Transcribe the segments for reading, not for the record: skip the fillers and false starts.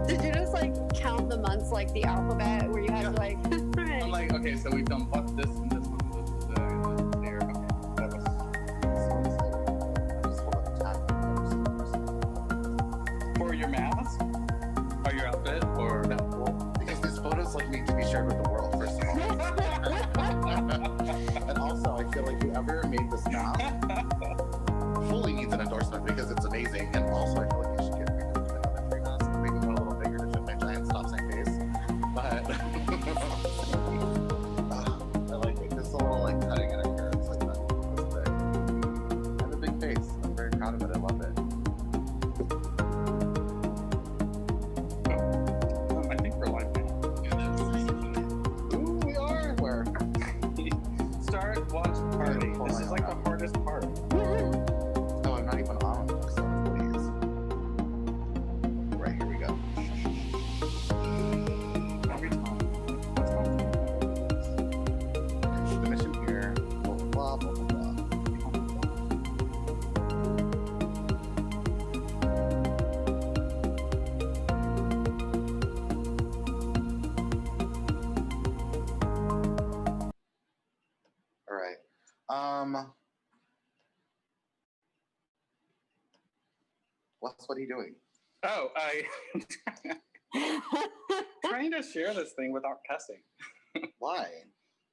Did you just like count the months like the alphabet where you had to like? I'm like, okay, so we've done what, this and this one, this, and there. Okay, that was so excited. for your mask, or your outfit, or Because these photos like need to be shared with the world, first of all. And also, I feel like whoever made this mask fully needs an endorsement because it's amazing. And also, I feel like you should get another free mask. Maybe one a little bigger to fit my giant stop sign face. But I like it. This is a little like cutting in her hair. It's like that. It's big. And a big face. I'm very proud of it. I love it. I think we're live now. Ooh, we are. Where? Start, watch, party. This is like the hardest part. No, I'm not even on. So please. Right, here we go. Every time. What's The mission here. Blah, blah, blah, blah, blah. All right. What are you doing? Oh, trying to share this thing without cussing. Why?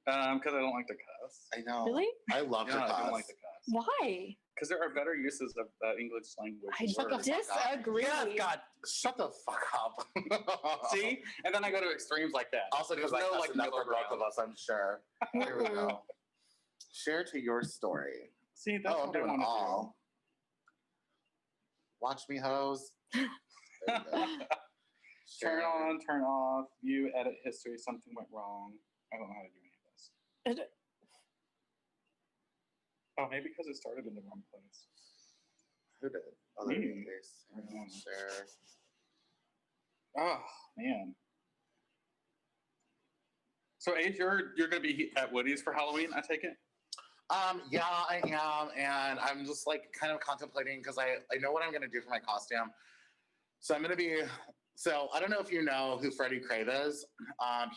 Because I don't like to cuss. I know. Really? I love to Yeah, I cuss. don't like to cuss. Why? Because there are better uses of English language. I Shut the fuck up. disagree. Yeah, God, shut the fuck up. See? And then I go to extremes like that. Also, there's There's no no, like like, enough for middle both of ground. us, I'm sure. Here we go. Share to your story. See, that's Oh, I'm what I doing want all. Watch me, hoes. There we go. Turn Share. on, turn off, view, edit history, something went wrong. I don't know how to do any of this. Oh, maybe because it started in the wrong place. Who did? Oh, there Me. you go. Share. Oh, man. So, Ace, you're going to be at Woody's for Halloween, I take it? Yeah, I am, and I'm just like kind of contemplating because I know what I'm gonna do for my costume. So I'm gonna be. So I don't know if you know who Freddie Crave is.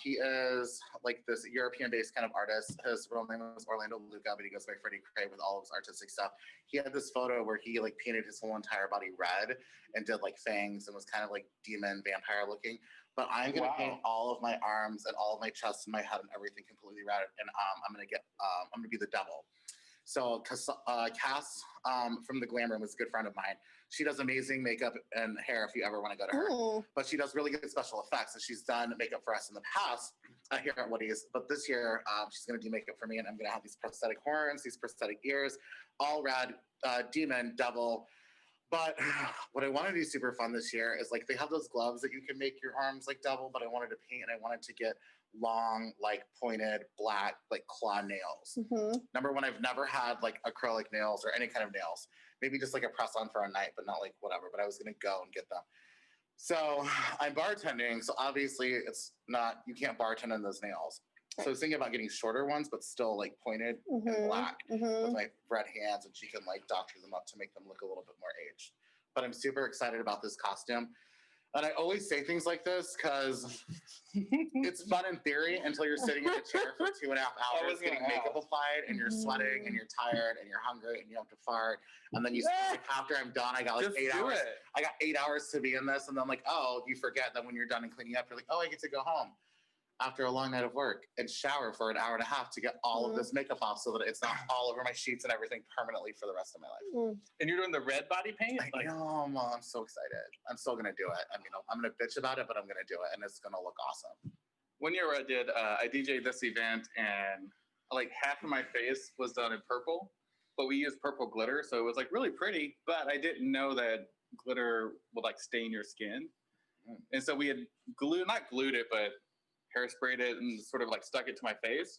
He is like this European-based kind of artist. His real name is Orlando Luca, but he goes by Freddie Crave with all of his artistic stuff. He had this photo where he like painted his whole entire body red and did like fangs and was kind of like demon vampire looking. But I'm gonna paint all of my arms and all of my chest and my head and everything completely red. And I'm gonna be the devil. So Cass from the Glam Room is a good friend of mine. She does amazing makeup and hair if you ever want to go to her. Ooh. But she does really good special effects, and she's done makeup for us in the past here at Woody's. But this year, she's going to do makeup for me, and I'm going to have these prosthetic horns, these prosthetic ears, all red, demon, devil. But what I want to do super fun this year is like they have those gloves that you can make your arms like devil, but I wanted to paint and I wanted to get long, like pointed black, like claw nails. Mm-hmm. Number one, I've never had like acrylic nails or any kind of nails. Maybe just like a press on for a night, but not like whatever. But I was gonna go and get them. So I'm bartending. So obviously it's not, you can't bartend in those nails. So I was thinking about getting shorter ones, but still like pointed and black with my red hands, and she can like doctor them up to make them look a little bit more aged. But I'm super excited about this costume. And I always say things like this because it's fun in theory until you're sitting in a chair for 2.5 hours getting makeup applied and you're sweating and you're tired and you're hungry and you have to fart. And then you like, after I'm done, I got like Just 8 do hours. it. I got 8 hours to be in this. And then like, oh, you forget that when you're done and cleaning up, you're like, oh, I get to go home after a long night of work and shower for an hour and a half to get all of this makeup off so that it's not all over my sheets and everything permanently for the rest of my life. And you're doing the red body paint? I know, Mom. I'm so excited. I'm still going to do it. I mean, I'm going to bitch about it, but I'm going to do it, and it's going to look awesome. 1 year I DJ'd this event, and like half of my face was done in purple, but we used purple glitter, so it was like really pretty, but I didn't know that glitter would like stain your skin. And so we had not glued it, but hairsprayed it and sort of like stuck it to my face.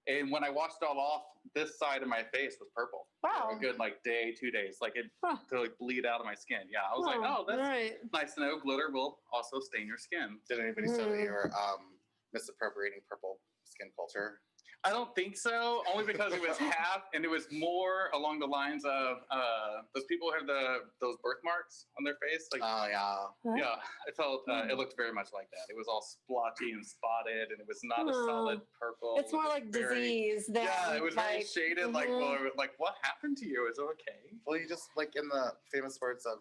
And when I washed it all off, this side of my face was purple. Wow. For a good like day, 2 days, like it to like bleed out of my skin. Yeah, I was like, oh, that's nice to know. Glitter will also stain your skin. Did anybody say that you were misappropriating purple skin culture? I don't think so, only because it was half, and it was more along the lines of those people who have those birthmarks on their face. Like, Oh yeah. What? yeah, it felt it looked very much like that. It was all splotchy and spotted, and it was not a Oh. solid purple. It's more It was like very- disease than Yeah, it was very like, shaded. Like, mhm. well, like what happened to you? Is it okay? Well, you just like in the famous words of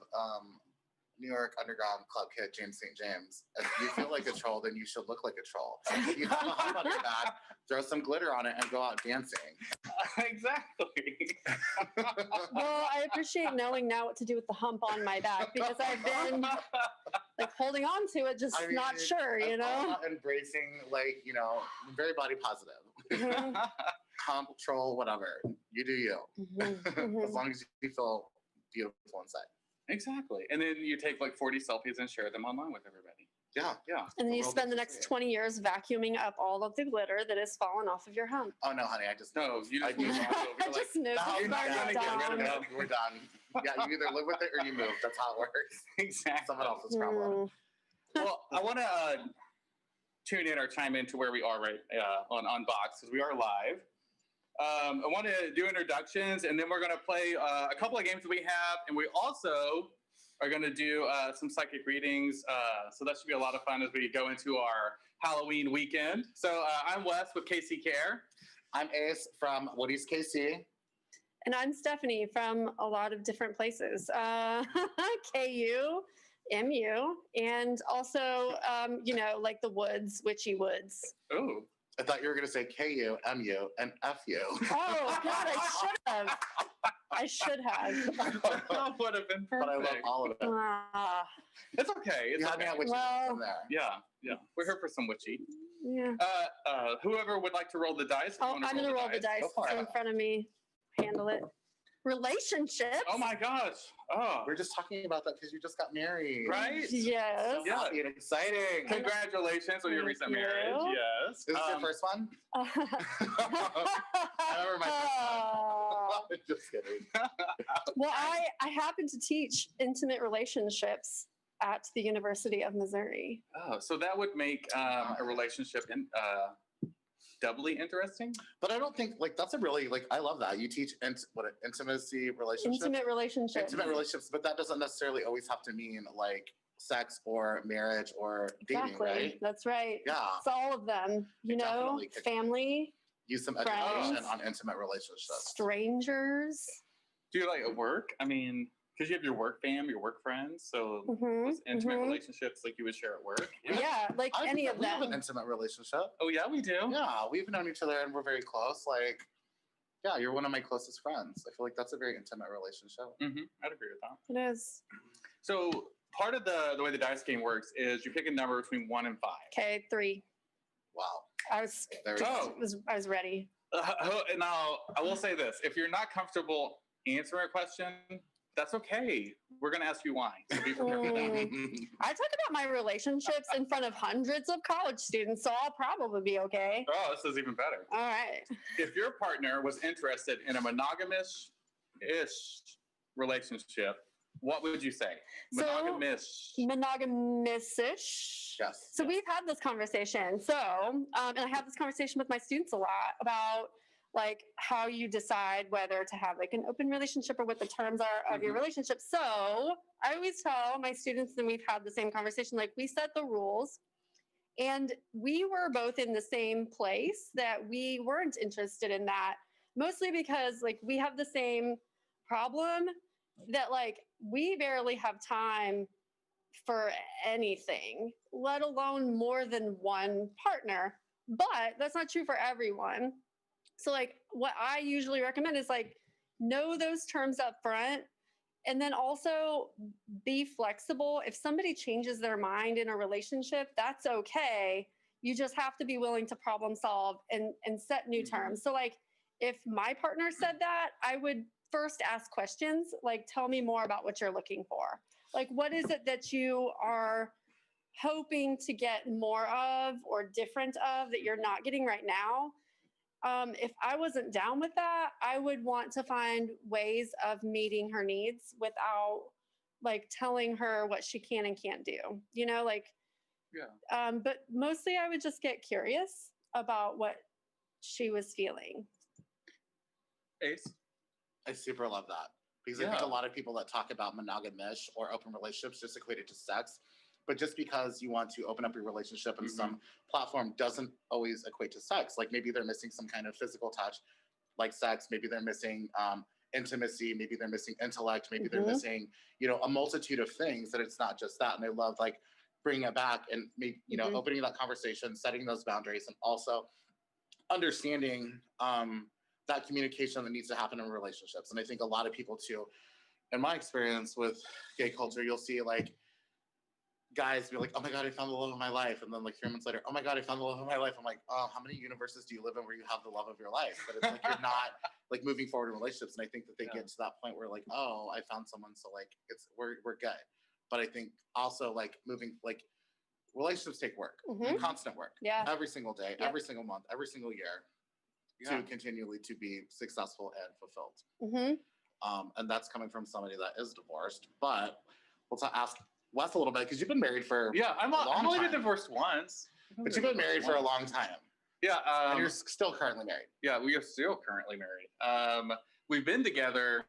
New York underground club kid James St. James, if you feel like a troll, then you should look like a troll. You have a hump on your back, throw some glitter on it, and go out dancing. Exactly. Well, I appreciate knowing now what to do with the hump on my back because I've been like holding on to it, just I mean, not sure, I'm you all know? about embracing, like, you know, very body positive. Mhm, Hump, troll, whatever. You do you. mhm, As mhm. long as you feel beautiful inside. Exactly. And then you take like 40 selfies and share them online with everybody. Yeah. Yeah. And then you world spend the is next great. 20 years vacuuming up all of the glitter that has fallen off of your hump. Oh no, honey, I just No, you just I move do. on. I You're just knew. No, you're not gonna get rid of no, it. we're done. Yeah, you either live with it or you move. That's how it works. Exactly. Someone else's problem. Well, I want to tune in or chime into where we are right on Unboxed because we are live. I want to do introductions, and then we're going to play a couple of games that we have, and we also are going to do some psychic readings. So that should be a lot of fun as we go into our Halloween weekend. So I'm Wes with KC Care. I'm Ace from Woody's KC. And I'm Steffany from a lot of different places. KU, MU, and also, you know, like the woods, witchy woods. Oh, I thought you were going to say KU, MU, and FU. Oh, God, I should have. that would have been perfect. But I love all of it. Ah, It's okay. It's You had okay. me at witchy Well- from there. Yeah. We're here for some witchy. yeah. Whoever would like to roll the dice. if you Oh, wanna I'm going to roll the dice. Go for It's it. in front of me. Handle it. Relationships. Oh my gosh. Oh, We're just talking about that because you just got married. right? Yes. So happy and exciting. Congratulations on your Thank recent you. marriage. Yes. Is this your first one? I remember my Oh. first one. Just kidding. Well, I happen to teach intimate relationships at the University of Missouri. Oh, so that would make a relationship doubly interesting. But I don't think like that's a really like I love that you teach intimacy relationships, Intimate relationships. intimate relationships, but that doesn't necessarily always have to mean like sex or marriage or dating, Exactly. right? That's right. Yeah, It's all of them. You It know, definitely could- family, use some Friends. education on intimate relationships. strangers. Do you like at work? I mean, because you have your work fam, your work friends. So Mhm, those intimate mhm. relationships like you would share at work. Yeah, like I any think of we have an them. intimate relationship. Oh yeah, we do. Yeah, we've known each other and we're very close. Like, yeah, you're one of my closest friends. I feel like that's a very intimate relationship. I'd agree with that. It is. So part of the way the dice game works is you pick a number between 1 and 5. Okay, 3. Wow. I was There we Oh. go. I was ready. Now I will say this: if you're not comfortable answering a question, that's okay. We're going to ask you why. So be prepared for that. I talk about my relationships in front of hundreds of college students, so I'll probably be okay. Oh, this is even better. All right. If your partner was interested in a monogamous-ish relationship, what would you say? So- Monogamous. Monogamous-ish. Yes. So we've had this conversation. So, and I have this conversation with my students a lot about like how you decide whether to have like an open relationship or what the terms are of your relationship. So I always tell my students, and we've had the same conversation, like we set the rules and we were both in the same place that we weren't interested in that, mostly because like we have the same problem that like we barely have time for anything, let alone more than one partner. But that's not true for everyone. So like what I usually recommend is like know those terms up front and then also be flexible. If somebody changes their mind in a relationship, that's okay. You just have to be willing to problem solve and set new terms. So like if my partner said that, I would first ask questions, like tell me more about what you're looking for. Like what is it that you are hoping to get more of or different of that you're not getting right now? If I wasn't down with that, I would want to find ways of meeting her needs without like telling her what she can and can't do, you know, like, Yeah. but mostly I would just get curious about what she was feeling. Ace. I super love that Because I think a lot of people that talk about monogamish or open relationships just equate it to sex. But just because you want to open up your relationship in some platform doesn't always equate to sex. Like maybe they're missing some kind of physical touch, like sex. Maybe they're missing intimacy. Maybe they're missing intellect. Maybe they're missing, a multitude of things that it's not just that. And I love like bringing it back and maybe, opening that conversation, setting those boundaries, and also understanding that communication that needs to happen in relationships. And I think a lot of people too, in my experience with gay culture, you'll see like guys be like, oh my God, I found the love of my life. And then like 3 months later, oh my God, I found the love of my life. I'm like, oh, how many universes do you live in where you have the love of your life? But it's like, you're not like moving forward in relationships. And I think that they get to that point where like, oh, I found someone. So like, we're good. But I think also like moving, like relationships take work, constant work, every single day, every single month, every single year to continually to be successful and fulfilled. And that's coming from somebody that is divorced, but we'll ask Wes a little bit, because you've been married for I've only been divorced once. But you've been married for a long time. And you're still currently married. Yeah, we are still currently married. We've been together,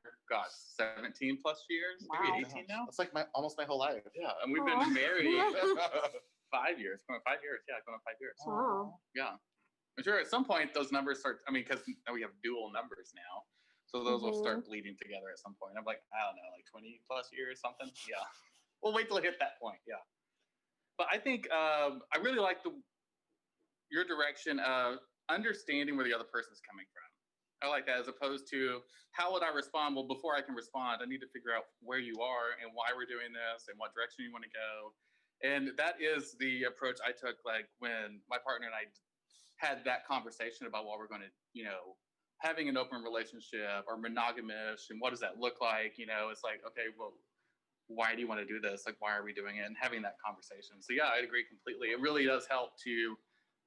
17 plus years, maybe 18 now. It's like almost my whole life. Yeah, and we've been married 5 years. Going on 5 years. Yeah, going on 5 years. Wow. Yeah. I'm sure at some point those numbers start, because now we have dual numbers now. So those will start bleeding together at some point. I'm like, I don't know, like 20 plus years, something. Yeah. We'll wait till it hit that point. Yeah. But I think I really like your direction of understanding where the other person's coming from. I like that, as opposed to how would I respond? Well, before I can respond, I need to figure out where you are and why we're doing this and what direction you want to go. And that is the approach I took, like when my partner and I had that conversation about what we're going to, having an open relationship or monogamish, and what does that look like? It's like, okay, well, why do you want to do this? Like, why are we doing it? And having that conversation. So yeah, I agree completely. It really does help to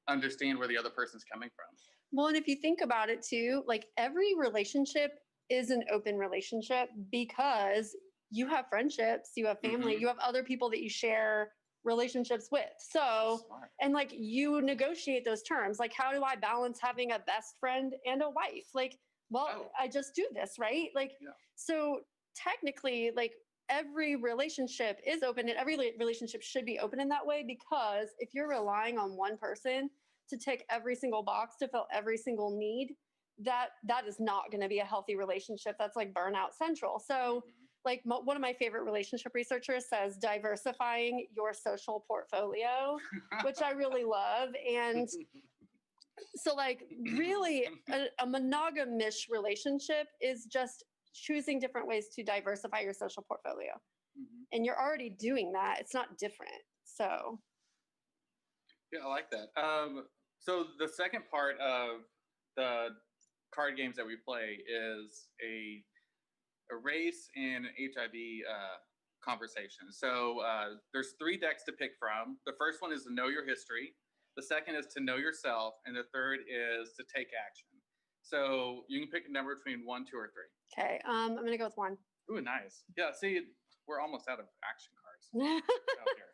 understand where the other person's coming from. Well, and if you think about it too, like every relationship is an open relationship, because you have friendships, you have family, you have other people that you share relationships with. So, and like you negotiate those terms. Like, how do I balance having a best friend and a wife? Like, well, I just do this, right? Like, so technically, like every relationship is open, and every relationship should be open in that way, because if you're relying on one person to tick every single box to fill every single need, that is not going to be a healthy relationship. That's like burnout central. So like one of my favorite relationship researchers says diversifying your social portfolio, which I really love. And so like really a monogamish relationship is just choosing different ways to diversify your social portfolio. And you're already doing that. It's not different. So yeah, I like that. So the second part of the card games that we play is a race and an HIV conversation. So there's 3 decks to pick from. The first one is to know your history. The second is to know yourself. And the third is to take action. So you can pick a number between 1, 2, or 3. Okay, I'm going to go with 1. Ooh, nice. Yeah, see, we're almost out of action cards out here.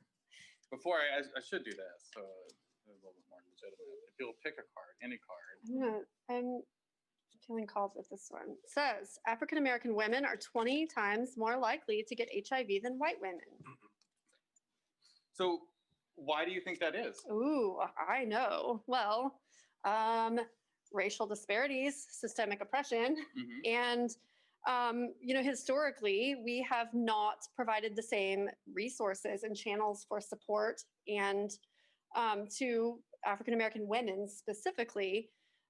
Before I should do this, so it's a little bit more legitimate. If you'll pick a card, any card. I'm feeling called with this one. It says African American women are 20 times more likely to get HIV than white women. So why do you think that is? Ooh, I know. Well, racial disparities, systemic oppression, and historically, we have not provided the same resources and channels for support and to African American women specifically.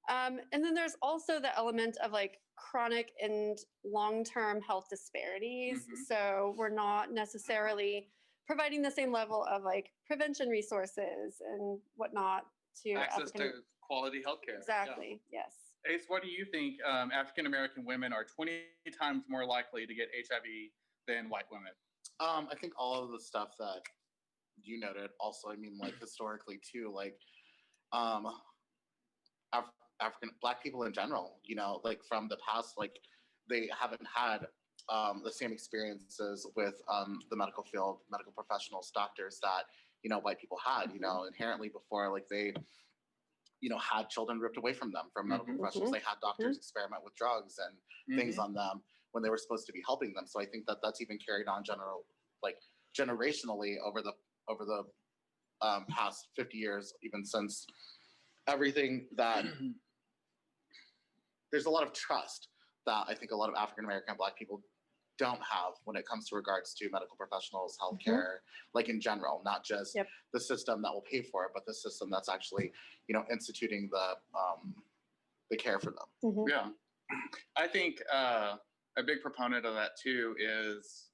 And then there's also the element of like chronic and long-term health disparities. So we're not necessarily providing the same level of like prevention resources and whatnot to access to quality healthcare. Exactly. Yeah. Yes. Ace, what do you think? African American women are 20 times more likely to get HIV than white women. I think all of the stuff that you noted. Also, I mean, like historically too, like African Black people in general, like from the past, like they haven't had the same experiences with the medical field, medical professionals, doctors that white people had. Inherently before, like they had children ripped away from them from medical professionals. They had doctors experiment with drugs and things on them. when they were supposed to be helping them. So I think that that's even carried on generationally over the past 50 years, even since everything that there's a lot of trust that I think a lot of African American Black people don't have when it comes to regards to medical professionals, healthcare, like in general, not just the system that will pay for it, but the system that's actually, instituting the care for them. Yeah. I think a big proponent of that too is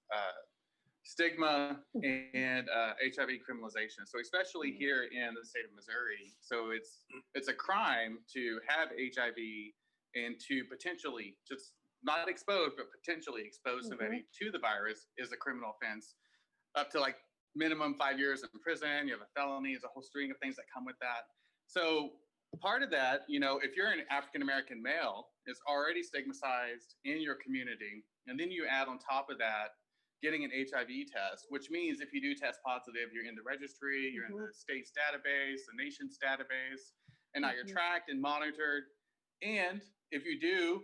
stigma and HIV criminalization. So especially here in the state of Missouri, so it's a crime to have HIV and to potentially just not exposed, but potentially expose somebody to the virus is a criminal offense, up to like minimum 5 years in prison. You have a felony. There's a whole string of things that come with that. So part of that, if you're an African American male, it's already stigmatized in your community, and then you add on top of that getting an HIV test, which means if you do test positive, you're in the registry, you're in the state's database, the nation's database, and now you're tracked and monitored. And if you do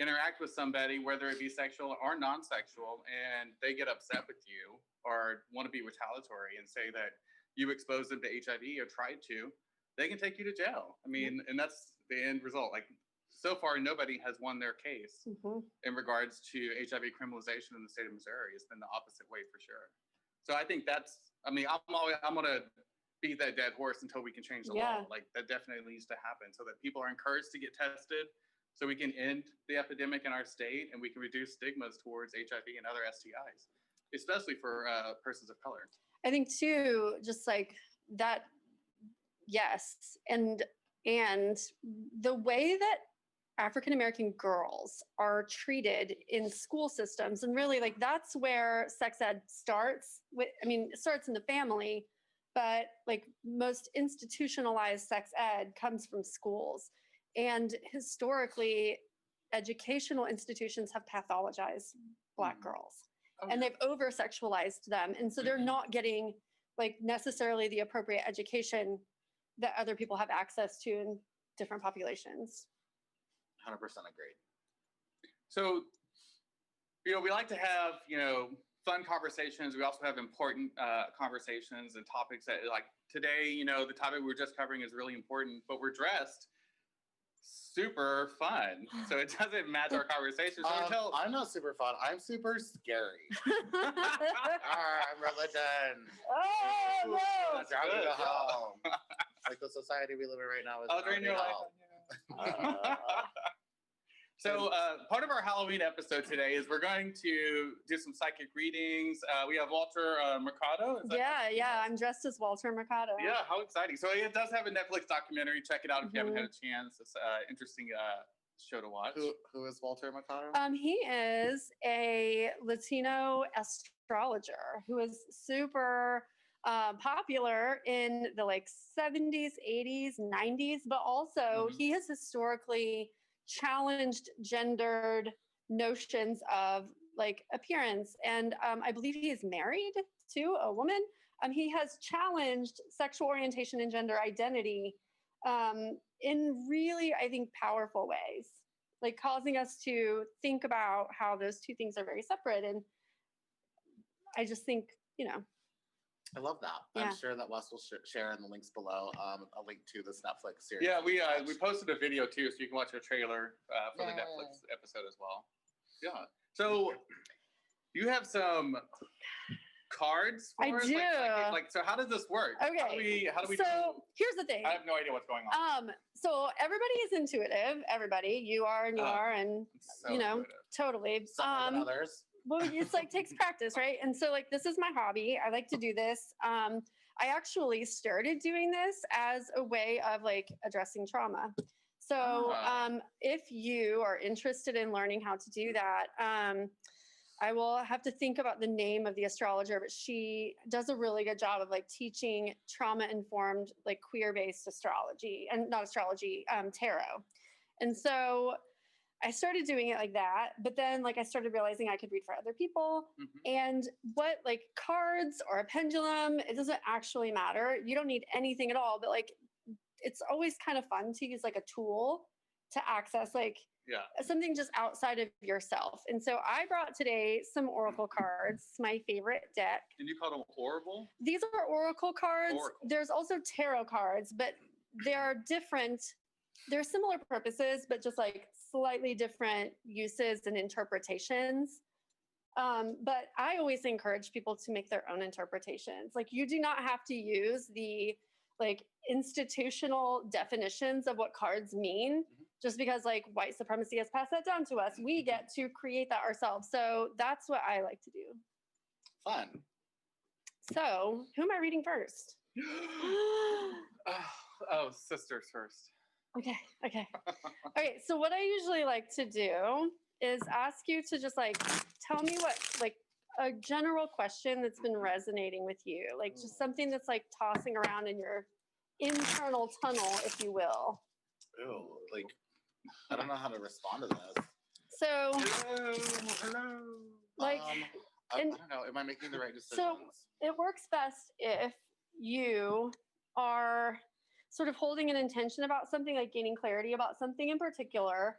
interact with somebody, whether it be sexual or non-sexual, and they get upset with you or want to be retaliatory and say that you exposed them to HIV or tried to, they can take you to jail. I mean, and that's the end result. Like, so far, nobody has won their case in regards to HIV criminalization in the state of Missouri. It's been the opposite way for sure. So I think I'm going to beat that dead horse until we can change the law. Like, that definitely needs to happen so that people are encouraged to get tested, so we can end the epidemic in our state and we can reduce stigmas towards HIV and other STIs, especially for persons of color. I think too, just like that, yes. And the way that African American girls are treated in school systems, and really like that's where sex ed starts with, it starts in the family, but like most institutionalized sex ed comes from schools. And historically, educational institutions have pathologized Black girls, and they've over-sexualized them. And so they're not getting like necessarily the appropriate education that other people have access to in different populations. 100% agreed. So, we like to have, fun conversations. We also have important conversations and topics that, like today, the topic we're just covering is really important, but we're dressed super fun, so it doesn't match our conversation. So I'm not super fun. I'm super scary. I'm religion. Oh no! That's how we go home. Like the society we live in right now is. During your life. So part of our Halloween episode today is we're going to do some psychic readings. We have Walter Mercado. Yeah, I'm dressed as Walter Mercado. Yeah, how exciting. So it does have a Netflix documentary. Check it out if you haven't had a chance. It's an interesting show to watch. Who is Walter Mercado? He is a Latino astrologer who is super popular in the like 70s, 80s, 90s, but also he has historically challenged gendered notions of like appearance. And I believe he is married to a woman. He has challenged sexual orientation and gender identity in really, I think, powerful ways, like causing us to think about how those two things are very separate. And I just think, I love that. Yeah. I'm sure that Wes will share in the links below a link to this Netflix series. Yeah, we posted a video too, so you can watch a trailer for the Netflix episode as well. Yeah. So you have some cards for us? I do. So how does this work? Okay. How do we So here's the thing. I have no idea what's going on. So everybody is intuitive. Everybody, you are and you are, and so intuitive. Totally. Some more than others. Well, it's like takes practice, right? And so like this is my hobby. I like to do this. I actually started doing this as a way of like addressing trauma. So if you are interested in learning how to do that, I will have to think about the name of the astrologer, but she does a really good job of like teaching trauma-informed, like queer-based astrology, and not astrology, tarot. And so I started doing it like that, but then like I started realizing I could read for other people, and what like cards or a pendulum, it doesn't actually matter. You don't need anything at all, but like it's always kind of fun to use like a tool to access like something just outside of yourself. And so I brought today some oracle cards, my favorite deck. And you call them horrible? These are oracle cards. Oracle. There's also tarot cards, but they're different. They're similar purposes, but just like slightly different uses and interpretations. But I always encourage people to make their own interpretations. Like, you do not have to use the like institutional definitions of what cards mean just because like white supremacy has passed that down to us. We get to create that ourselves. So that's what I like to do. Fun. So who am I reading first? Sisters first. Okay. Okay. So what I usually like to do is ask you to just like tell me what like a general question that's been resonating with you, like just something that's like tossing around in your internal tunnel, if you will. Ew, like I don't know how to respond to this. So, Hello. like, I don't know. Am I making the right decisions? So it works best if you are sort of holding an intention about something, like gaining clarity about something in particular.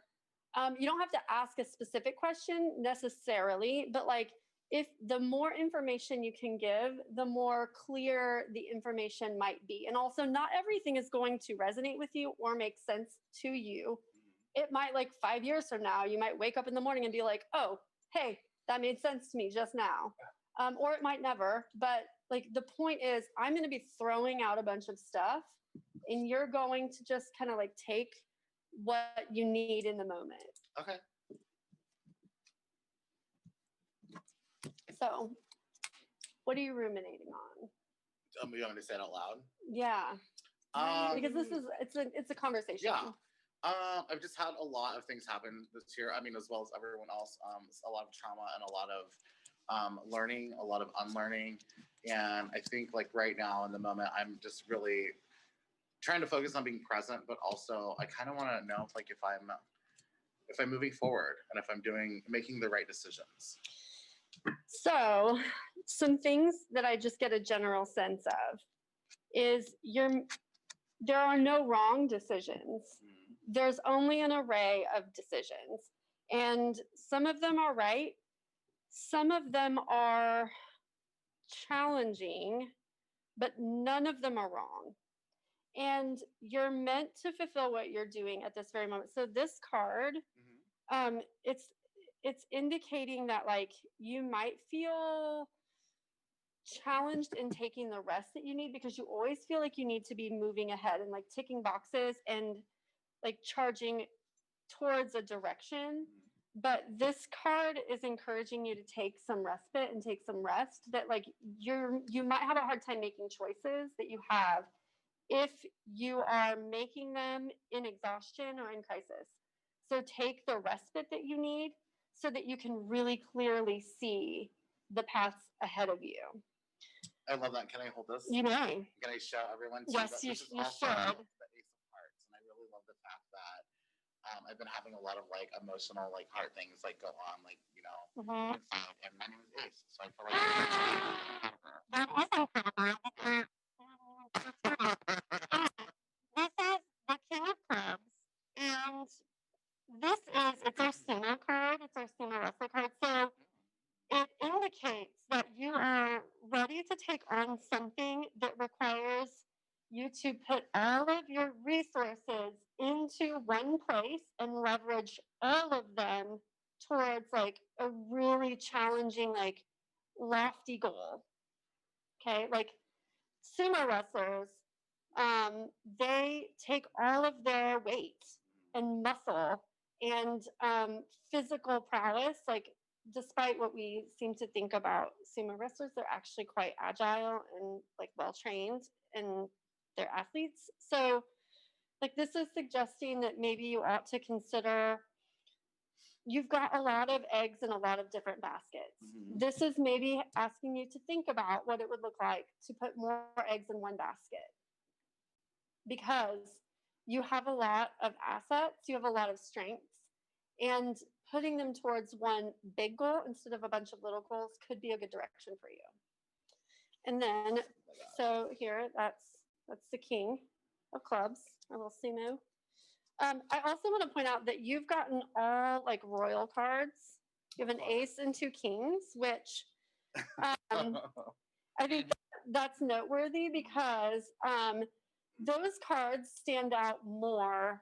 You don't have to ask a specific question necessarily, but like if the more information you can give, the more clear the information might be. And also, not everything is going to resonate with you or make sense to you. It might, like 5 years from now, you might wake up in the morning and be like, oh, hey, that made sense to me just now. Or it might never. But like the point is, I'm going to be throwing out a bunch of stuff and you're going to just kind of like take what you need in the moment. Okay. So, what are you ruminating on? You want me to say it out loud? Yeah. Because it's a conversation. Yeah. I've just had a lot of things happen this year. I mean, as well as everyone else. A lot of trauma and a lot of learning, a lot of unlearning. And I think like right now in the moment, I'm just really trying to focus on being present, but also I kind of want to know like if I'm moving forward and if I'm making the right decisions. So, some things that I just get a general sense of is there are no wrong decisions. There's only an array of decisions. And some of them are right. Some of them are challenging, but none of them are wrong. And you're meant to fulfill what you're doing at this very moment. So this card, it's indicating that like you might feel challenged in taking the rest that you need because you always feel like you need to be moving ahead and like ticking boxes and like charging towards a direction. But this card is encouraging you to take some respite and take some rest, that like you might have a hard time making choices that you have if you are making them in exhaustion or in crisis. So take the respite that you need so that you can really clearly see the paths ahead of you. I love that. Can I hold this? You may. Can I show everyone? Yes, you should. The Ace of Hearts, and I really love the fact that I've been having a lot of like emotional like heart things like go on, like and my name is Ace, so I feel like this is the King of Clubs, and it's our sumo card. It's our sumo wrestler card. So it indicates that you are ready to take on something that requires you to put all of your resources into one place and leverage all of them towards like a really challenging, like lofty goal. Okay, like sumo wrestlers, they take all of their weight and muscle and physical prowess. Like, despite what we seem to think about sumo wrestlers, they're actually quite agile and like well trained, and they're athletes. So, like, this is suggesting that maybe you ought to consider. You've got a lot of eggs in a lot of different baskets. This is maybe asking you to think about what it would look like to put more eggs in one basket. Because you have a lot of assets, you have a lot of strengths, and putting them towards one big goal instead of a bunch of little goals could be a good direction for you. And then, so here, that's the King of Clubs, our little sumo. I also want to point out that you've gotten all like royal cards. You have an ace and two kings, which um, I think that's noteworthy because those cards stand out more.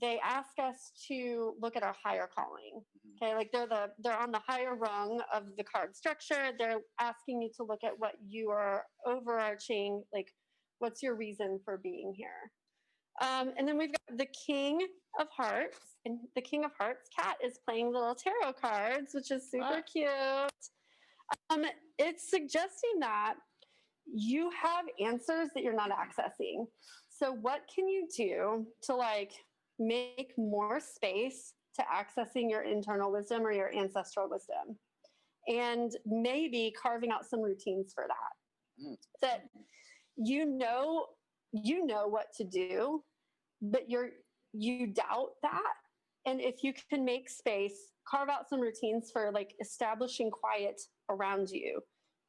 They ask us to look at our higher calling. Okay, like they're on the higher rung of the card structure. They're asking you to look at what you are overarching, like what's your reason for being here. And then we've got the King of Hearts, and the King of Hearts cat is playing little tarot cards, which is super cute. It's suggesting that you have answers that you're not accessing. So what can you do to like make more space to accessing your internal wisdom or your ancestral wisdom? And maybe carving out some routines for that. That you know what to do, but you doubt that. And if you can make space, carve out some routines for like establishing quiet around you.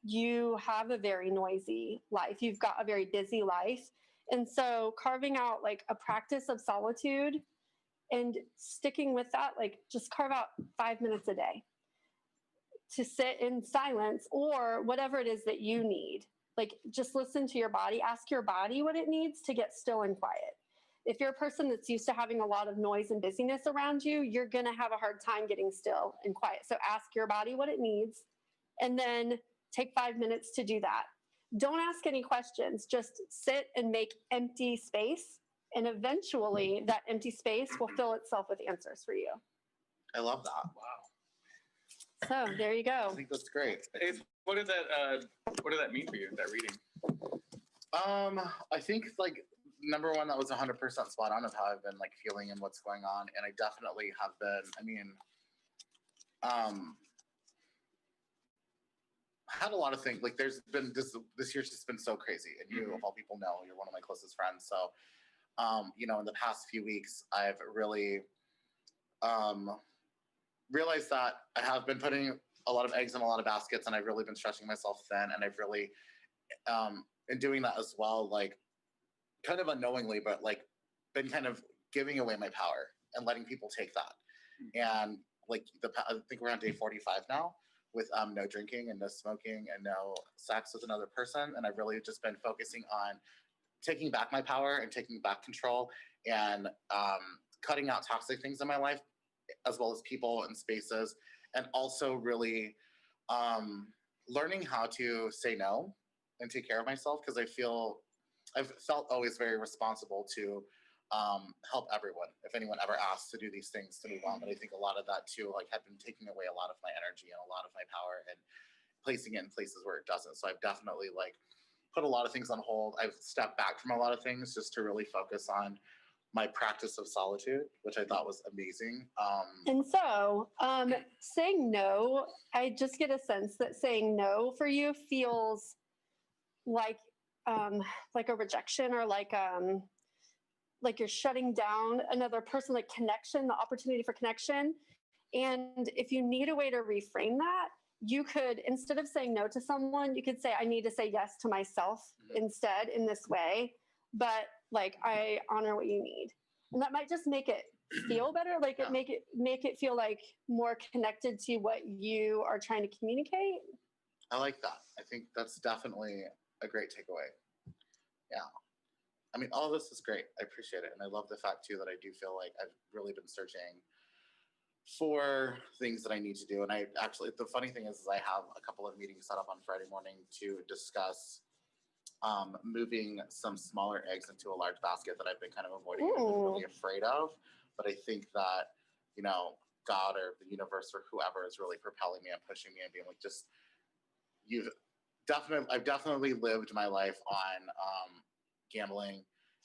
You have a very noisy life. You've got a very busy life. And so carving out like a practice of solitude and sticking with that, like just carve out 5 minutes a day to sit in silence or whatever it is that you need. Like just listen to your body, ask your body what it needs to get still and quiet. If you're a person that's used to having a lot of noise and busyness around you, you're going to have a hard time getting still and quiet. So ask your body what it needs and then take 5 minutes to do that. Don't ask any questions. Just sit and make empty space. And eventually that empty space will fill itself with answers for you. I love that. Wow. So there you go. I think that's great. Ace, what did that mean for you, that reading? I think like number one, that was 100% spot on of how I've been like feeling and what's going on. And I definitely have been, had a lot of things. Like there's been this year's just been so crazy. And you, of all people, know you're one of my closest friends. So, in the past few weeks, I've really realized that I have been putting a lot of eggs in a lot of baskets, and I've really been stretching myself thin. And I've really, in doing that as well, like kind of unknowingly, but like been kind of giving away my power and letting people take that. And like I think we're on day 45 now with no drinking and no smoking and no sex with another person. And I've really just been focusing on taking back my power and taking back control and cutting out toxic things in my life, as well as people and spaces. And also really learning how to say no and take care of myself, because I've felt always very responsible to help everyone if anyone ever asks to do these things to move on. But I think a lot of that too, like, had been taking away a lot of my energy and a lot of my power and placing it in places where it doesn't. So I've definitely like put a lot of things on hold. I've stepped back from a lot of things just to really focus on my practice of solitude, which I thought was amazing. And so saying no, I just get a sense that saying no for you feels like a rejection, or like you're shutting down another person, like connection, the opportunity for connection. And if you need a way to reframe that, you could, instead of saying no to someone, you could say, I need to say yes to myself instead in this way. But like, I honor what you need. And that might just make it feel better. Like make it feel like more connected to what you are trying to communicate. I like that. I think that's definitely a great takeaway. Yeah. I mean, all this is great. I appreciate it. And I love the fact too that I do feel like I've really been searching for things that I need to do. And I actually, the funny thing is I have a couple of meetings set up on Friday morning to discuss moving some smaller eggs into a large basket that I've been kind of avoiding and been really afraid of. But I think that, God or the universe or whoever is really propelling me and pushing me and being like, I've definitely lived my life on gambling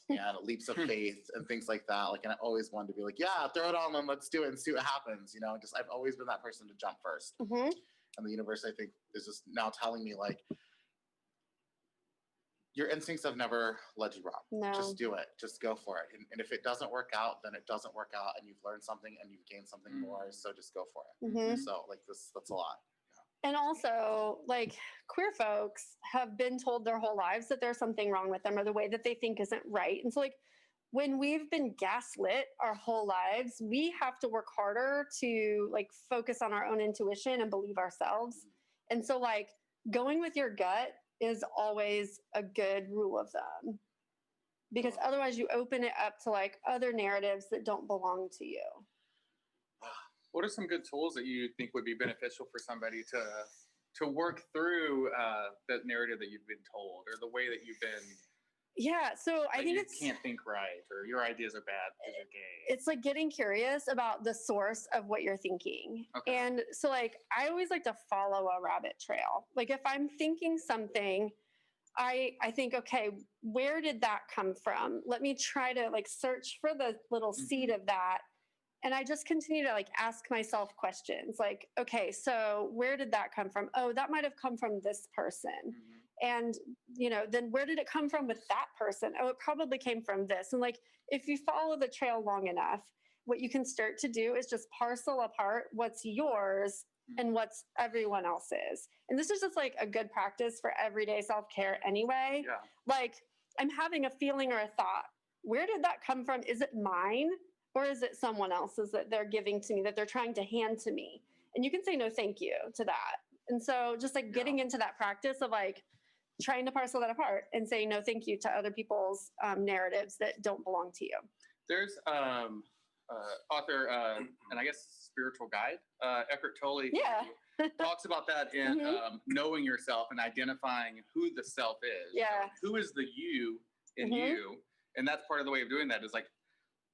and leaps of faith and things like that. Like, and I always wanted to be like, yeah, throw it on and let's do it and see what happens. I've always been that person to jump first. Mm-hmm. And the universe, I think, is just now telling me like, your instincts have never led you wrong. No. Just do it. Just go for it. And if it doesn't work out, then it doesn't work out, and you've learned something and you've gained something more. So just go for it. Mm-hmm. So like that's a lot. And also, like, queer folks have been told their whole lives that there's something wrong with them or the way that they think isn't right. And so, like, when we've been gaslit our whole lives, we have to work harder to like focus on our own intuition and believe ourselves. And so like going with your gut is always a good rule of thumb, because otherwise you open it up to like other narratives that don't belong to you. What are some good tools that you think would be beneficial for somebody to work through that narrative that you've been told, or the way that you've been? Yeah, so I think it's can't think right, or your ideas are bad because you're gay. It's like getting curious about the source of what you're thinking. Okay. And so like I always like to follow a rabbit trail. Like if I'm thinking something, I think, okay, where did that come from? Let me try to like search for the little seed of that. And I just continue to like ask myself questions like, okay, so where did that come from? Oh, that might have come from this person. And, you know, then where did it come from with that person? Oh, it probably came from this. And like, if you follow the trail long enough, what you can start to do is just parcel apart what's yours and what's everyone else's. And this is just like a good practice for everyday self-care anyway. Yeah. Like I'm having a feeling or a thought. Where did that come from? Is it mine? Or is it someone else's that they're giving to me, that they're trying to hand to me? And you can say no thank you to that. And so just like getting into that practice of like trying to parcel that apart and say no thank you to other people's narratives that don't belong to you. There's author and I guess spiritual guide, Eckhart Tolle, talks about that in knowing yourself and identifying who the self is. Yeah. Who is the you in you? And that's part of the way of doing that is like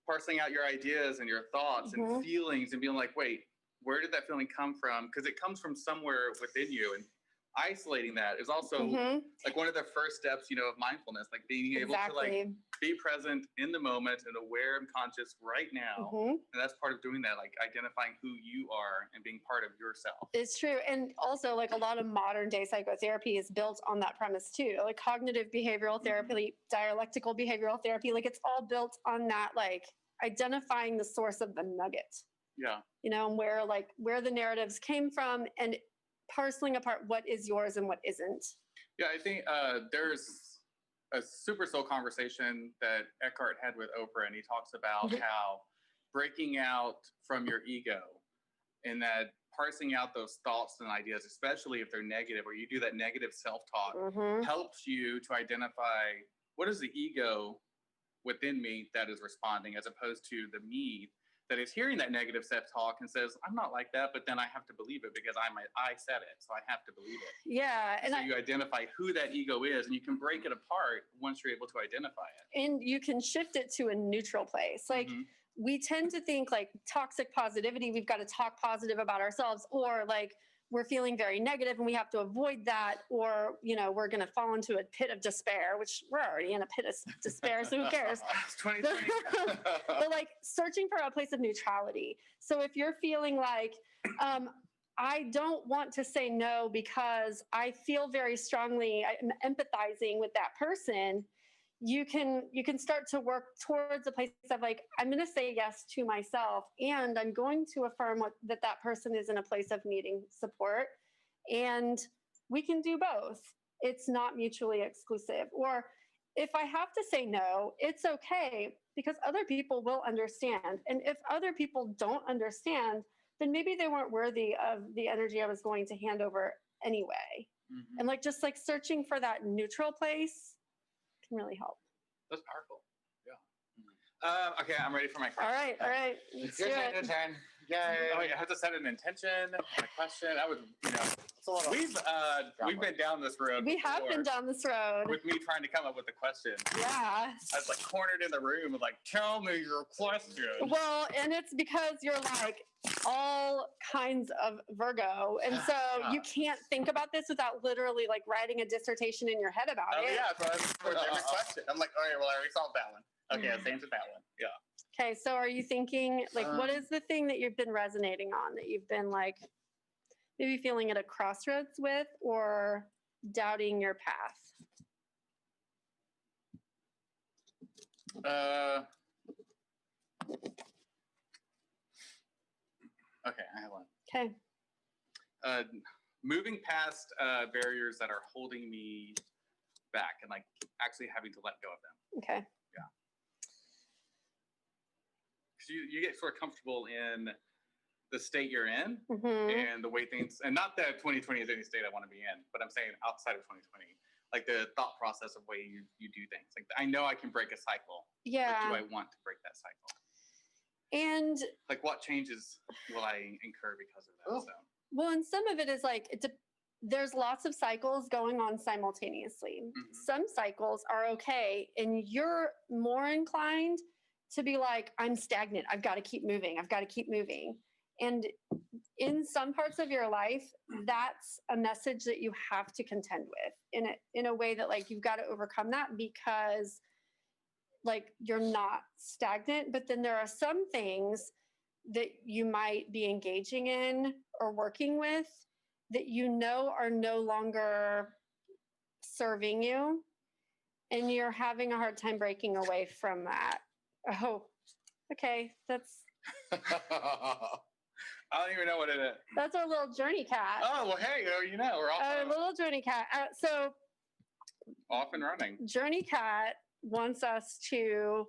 parsing out your ideas and your thoughts and feelings and being like, wait, where did that feeling come from? Because it comes from somewhere within you. And isolating that is also like one of the first steps, you know, of mindfulness, like being able to like be present in the moment and aware and conscious right now. And that's part of doing that, like identifying who you are and being part of yourself. It's true. And also like a lot of modern day psychotherapy is built on that premise too. Like cognitive behavioral therapy, dialectical behavioral therapy, like it's all built on that, like identifying the source of the nugget. Yeah. You know, and where the narratives came from and parceling apart what is yours and what isn't. Yeah, I think there's a super soul conversation that Eckhart had with Oprah, and he talks about how breaking out from your ego and that parsing out those thoughts and ideas, especially if they're negative or you do that negative self-talk, helps you to identify what is the ego within me that is responding as opposed to the me that is hearing that negative self-talk and says, I'm not like that, but then I have to believe it because I said it, so I have to believe it. Yeah. And so you identify who that ego is, and you can break it apart once you're able to identify it. And you can shift it to a neutral place. Like we tend to think like toxic positivity, we've got to talk positive about ourselves, or like we're feeling very negative and we have to avoid that, or, you know, we're going to fall into a pit of despair, which we're already in a pit of despair, so who cares? 2020. But like searching for a place of neutrality. So if you're feeling like, I don't want to say no because I feel very strongly, I'm empathizing with that person, you can start to work towards a place of like, I'm going to say yes to myself, and I'm going to affirm that person is in a place of needing support, and we can do both. It's not mutually exclusive. Or if I have to say no, it's okay because other people will understand. And if other people don't understand, then maybe they weren't worthy of the energy I was going to hand over anyway. And like just like searching for that neutral place can really help. That's powerful. Yeah. Okay, I'm ready for my question. All right. Let's do it. Yay. Oh, I have to set an intention, a question. I would, you know, we've been down this road. We have been down this road. With me trying to come up with a question. Yeah. I was like cornered in the room, like, tell me your question. Well, and it's because you're like all kinds of Virgo. And so you can't think about this without literally like writing a dissertation in your head about it. Yeah, so that's for every question. I'm like, all right, well, I already solved that one. Okay, let's answer that one. Yeah. Okay, so are you thinking, like, what is the thing that you've been resonating on, that you've been, like, maybe feeling at a crossroads with or doubting your path? Okay, I have one. Okay. Moving past barriers that are holding me back and, like, actually having to let go of them. Okay. because you get sort of comfortable in the state you're in Mhm. and the way things, and not that 2020 is any state I want to be in, but I'm saying outside of 2020, like the thought process of way you do things. Like I know I can break a cycle, but do Yeah. I want to break that cycle? And Like what changes will I incur because of that? Oh. So well, and some of it is like there's lots of cycles going on simultaneously. Mhm. Some cycles are okay, and you're more inclined to be like, I'm stagnant. I've got to keep moving. I've got to keep moving. And in some parts of your life, that's a message that you have to contend with in a way that like you've got to overcome that because like you're not stagnant. But then there are some things that you might be engaging in or working with that you know are no longer serving you, and you're having a hard time breaking away from that. Oh, okay. I don't even know what it is. That's our little journey cat. Oh well, hey, you know, we're Our all little journey cat. So off and running. Journey Cat wants us to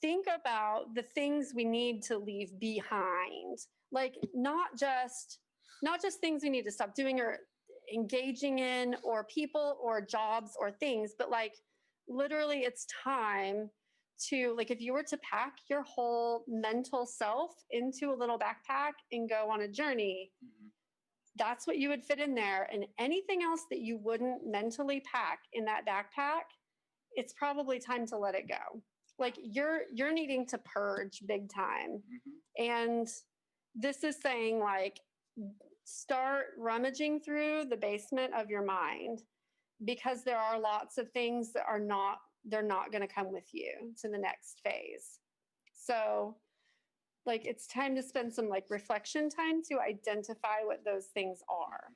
think about the things we need to leave behind, like not just things we need to stop doing or engaging in, or people or jobs or things, but like literally it's time to, like, if you were to pack your whole mental self into a little backpack and go on a journey, Mhm. that's what you would fit in there. And anything else that you wouldn't mentally pack in that backpack, it's probably time to let it go. Like you're needing to purge big time. Mhm. And this is saying like start rummaging through the basement of your mind, because there are lots of things that they're not going to come with you to the next phase. So like it's time to spend some like reflection time to identify what those things are.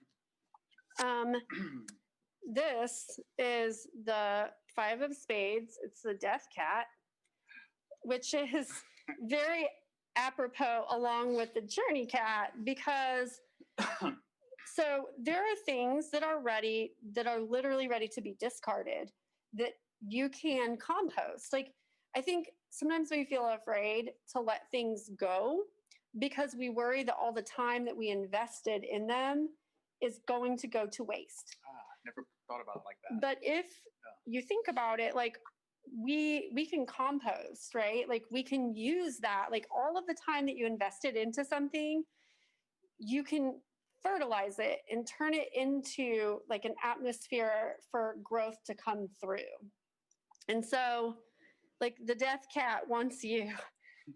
This is the 5 of Spades. It's the Death Cat, which is very apropos along with the Journey Cat, because so there are things that are literally ready to be discarded that you can compost. Like I think sometimes we feel afraid to let things go because we worry that all the time that we invested in them is going to go to waste. Never thought about it like that. But if you think about it, like we can compost, right? Like we can use that, like all of the time that you invested into something, you can fertilize it and turn it into like an atmosphere for growth to come through. And so like the Death Cat wants you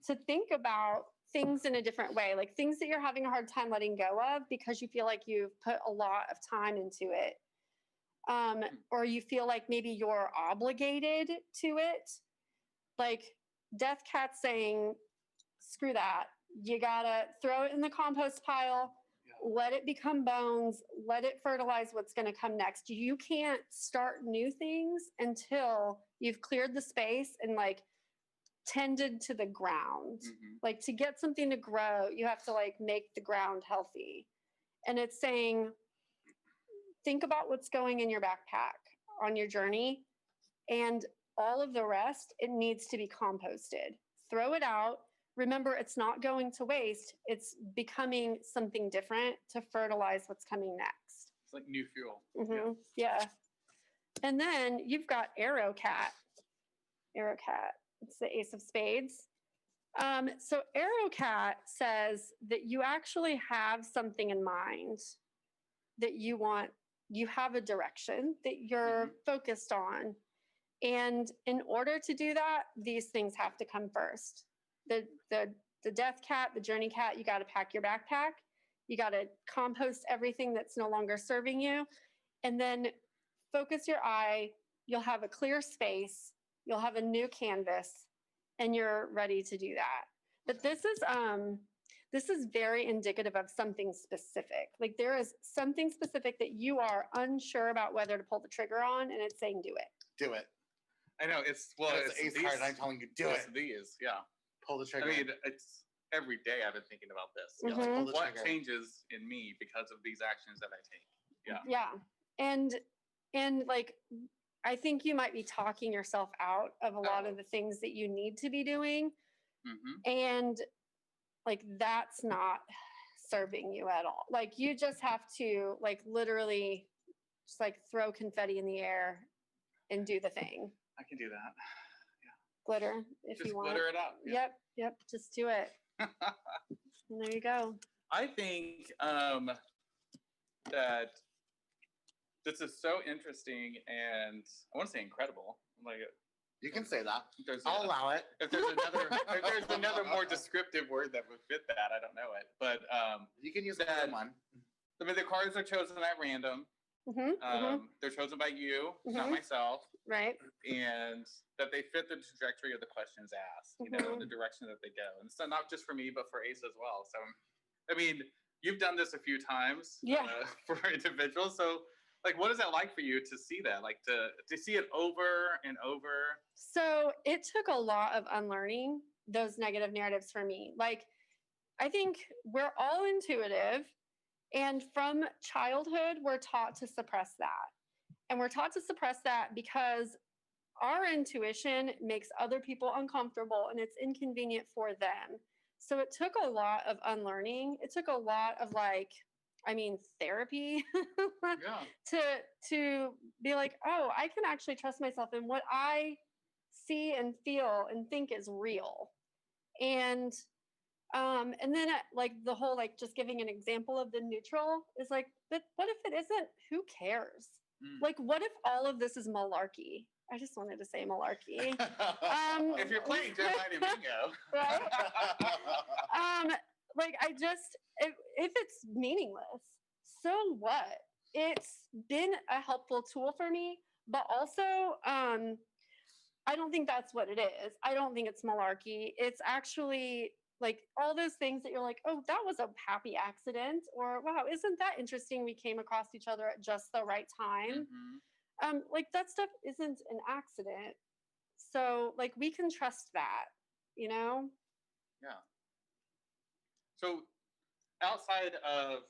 to think about things in a different way, like things that you're having a hard time letting go of because you feel like you've put a lot of time into it. Or you feel like maybe you're obligated to it. Like Death Cat saying, screw that. You gotta throw it in the compost pile, let it become bones, let it fertilize what's gonna come next. You can't start new things until you've cleared the space and like tended to the ground. Mhm. Like to get something to grow, you have to like make the ground healthy. And it's saying, think about what's going in your backpack on your journey, and all of the rest, it needs to be composted. Throw it out. Remember, it's not going to waste. It's becoming something different to fertilize what's coming next. It's like new fuel. Mm-hmm. Yeah. And then you've got Arrow Cat. Arrow Cat. It's the Ace of Spades. So Arrow Cat says that you actually have something in mind that you want. You have a direction that you're focused on. And in order to do that, these things have to come first. The Death Cat, the Journey Cat, you got to pack your backpack. You got to compost everything that's no longer serving you. And then focus your eye. You'll have a clear space. You'll have a new canvas, and you're ready to do that. But this is very indicative of something specific. Like there is something specific that you are unsure about whether to pull the trigger on, and it's saying do it. Do it. I know it's It's the Ace card, and I'm telling you, do it. These, yeah. Pull the trigger. I mean, it's every day I've been thinking about this. Yeah, like, pull the What trigger. changes in me because of these actions that I take? Yeah. Yeah. And like I think you might be talking yourself out of a lot of the things that you need to be doing And like, that's not serving you at all. Like, you just have to like literally just like throw confetti in the air and do the thing. I can do that. Glitter if Just you want. glitter it up. Yep. Just do it. And there you go. I think that this is so interesting and I want to say incredible. Like, you can say that. I'll allow it. If there's another more descriptive word that would fit that, I don't know it. But you can use that one. I mean, the cards are chosen at random. They're chosen by you, not myself. Right. And that they fit the trajectory of the questions asked, you know, the direction that they go. And so not just for me, but for Ace as well. So, I mean, you've done this a few times for individuals. So, like, what is that like for you to see that? Like, to see it over and over? So it took a lot of unlearning those negative narratives for me. Like, I think we're all intuitive. And from childhood, we're taught to suppress that. And we're taught to suppress that because our intuition makes other people uncomfortable and it's inconvenient for them. So it took a lot of unlearning. It took a lot of therapy to be like, oh, I can actually trust myself in what I see and feel and think is real. And then like the whole, like, just giving an example of the neutral is like, but what if it isn't? Who cares? Like, what if all of this is malarkey? I just wanted to say malarkey. If you're playing Gemini and Bingo. Right? If it's meaningless, so what? It's been a helpful tool for me, but also, I don't think that's what it is. I don't think it's malarkey. It's actually like all those things that you're like, oh, that was a happy accident, or wow, isn't that interesting? We came across each other at just the right time. Like, that stuff isn't an accident. So like, we can trust that, you know? Yeah. So outside of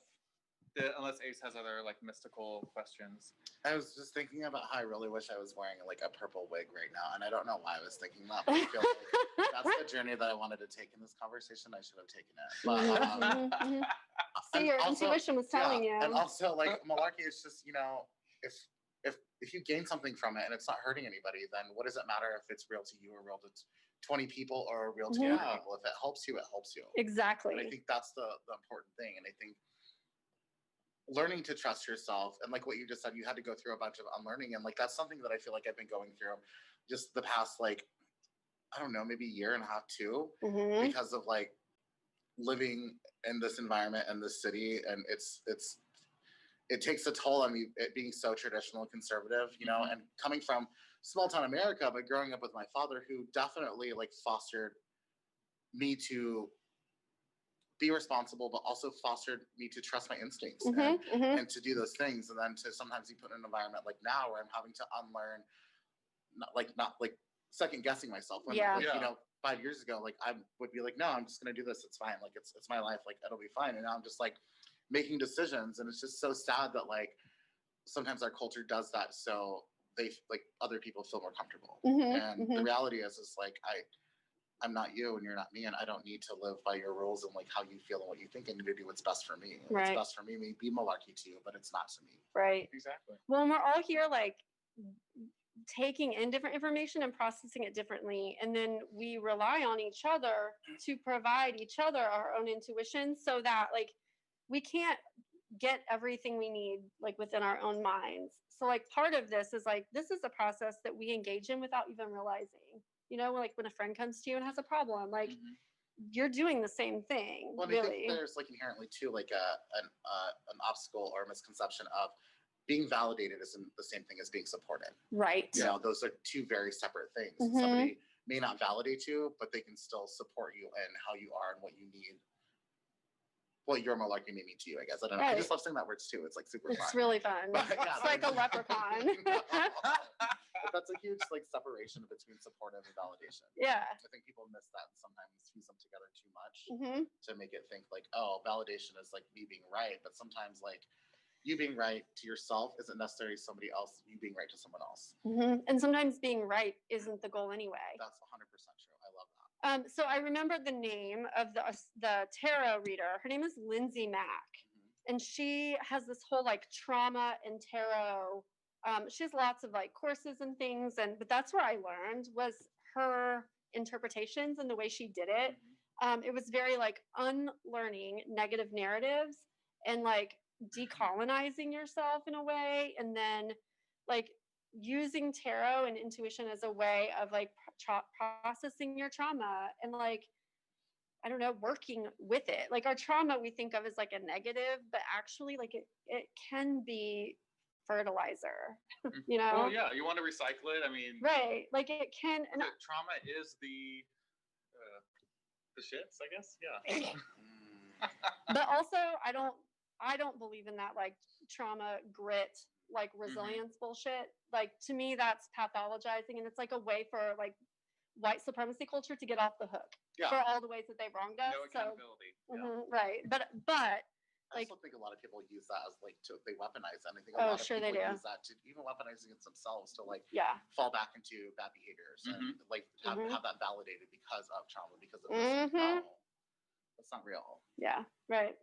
unless Ace has other like mystical questions. I was just thinking about how I really wish I was wearing like a purple wig right now. And I don't know why I was thinking that, but I feel like that's the journey that I wanted to take in this conversation. I should have taken it. But, See, your intuition was telling you. And also, like, malarkey is just, you know, if you gain something from it and it's not hurting anybody, then what does it matter if it's real to you or real to 20 people or real to 80 people? If it helps you, it helps you. Exactly. And I think that's the important thing. And I think learning to trust yourself, and like what you just said, you had to go through a bunch of unlearning, and like that's something that I feel like I've been going through just the past, like, I don't know, maybe year and a half too, because of like living in this environment and this city, and it takes a toll on me, it being so traditional and conservative, you know, and coming from small town America, but growing up with my father, who definitely like fostered me to be responsible, but also fostered me to trust my instincts and to do those things. And then to sometimes be put in an environment like now where I'm having to unlearn, not like second guessing myself. When, you know, 5 years ago, like I would be like, no, I'm just going to do this. It's fine. Like it's my life. Like it'll be fine. And now I'm just like making decisions. And it's just so sad that like sometimes our culture does that. So they like other people feel more comfortable. And the reality is like, I'm not you and you're not me, and I don't need to live by your rules and like how you feel and what you think. I need to do what's best for me. What's best for me may be malarkey to you, but it's not to me. Right. Exactly. Well, and we're all here like taking in different information and processing it differently, and then we rely on each other to provide each other our own intuition, so that like we can't get everything we need like within our own minds. So like part of this is like, this is a process that we engage in without even realizing. You know, like when a friend comes to you and has a problem, like you're doing the same thing. Well, really. I think there's like inherently too like an obstacle or a misconception of being validated isn't the same thing as being supported. Right. You know, those are two very separate things. Somebody may not validate you, but they can still support you in how you are and what you need. Well, your malarkey may mean to you, I guess. I don't know. I just love saying that words too. It's like super fun. It's really fun. It's like a leprechaun. But that's a huge like separation between supportive and validation. Yeah. I think people miss that and sometimes fuse them together too much to make it think like, oh, validation is like me being right. But sometimes like you being right to yourself isn't necessarily somebody else, you being right to someone else. And sometimes being right isn't the goal anyway. That's 100% true. I love that. So I remember the name of the tarot reader. Her name is Lindsay Mack, and she has this whole like trauma and tarot. She has lots of like courses and things, but that's where I learned was her interpretations and the way she did it. It was very like unlearning negative narratives and like decolonizing yourself in a way, and then like using tarot and intuition as a way of like processing your trauma and like I don't know, working with it. Like our trauma we think of as like a negative, but actually like it can be fertilizer. You know? Well, yeah, you want to recycle it. I mean, right? Like it can. And trauma is the shits, I guess. Yeah. But also, I don't believe in that like trauma grit like resilience bullshit. Like to me that's pathologizing, and it's like a way for like white supremacy culture to get off the hook for all the ways that they wronged us. No accountability. Right. But I like, also think a lot of people use that as like they weaponize it. I think a lot of sure people they do. use that to even weaponize against themselves to like fall back into bad behaviors and like have that validated because of trauma, because of this. No, that's not real. Yeah, right.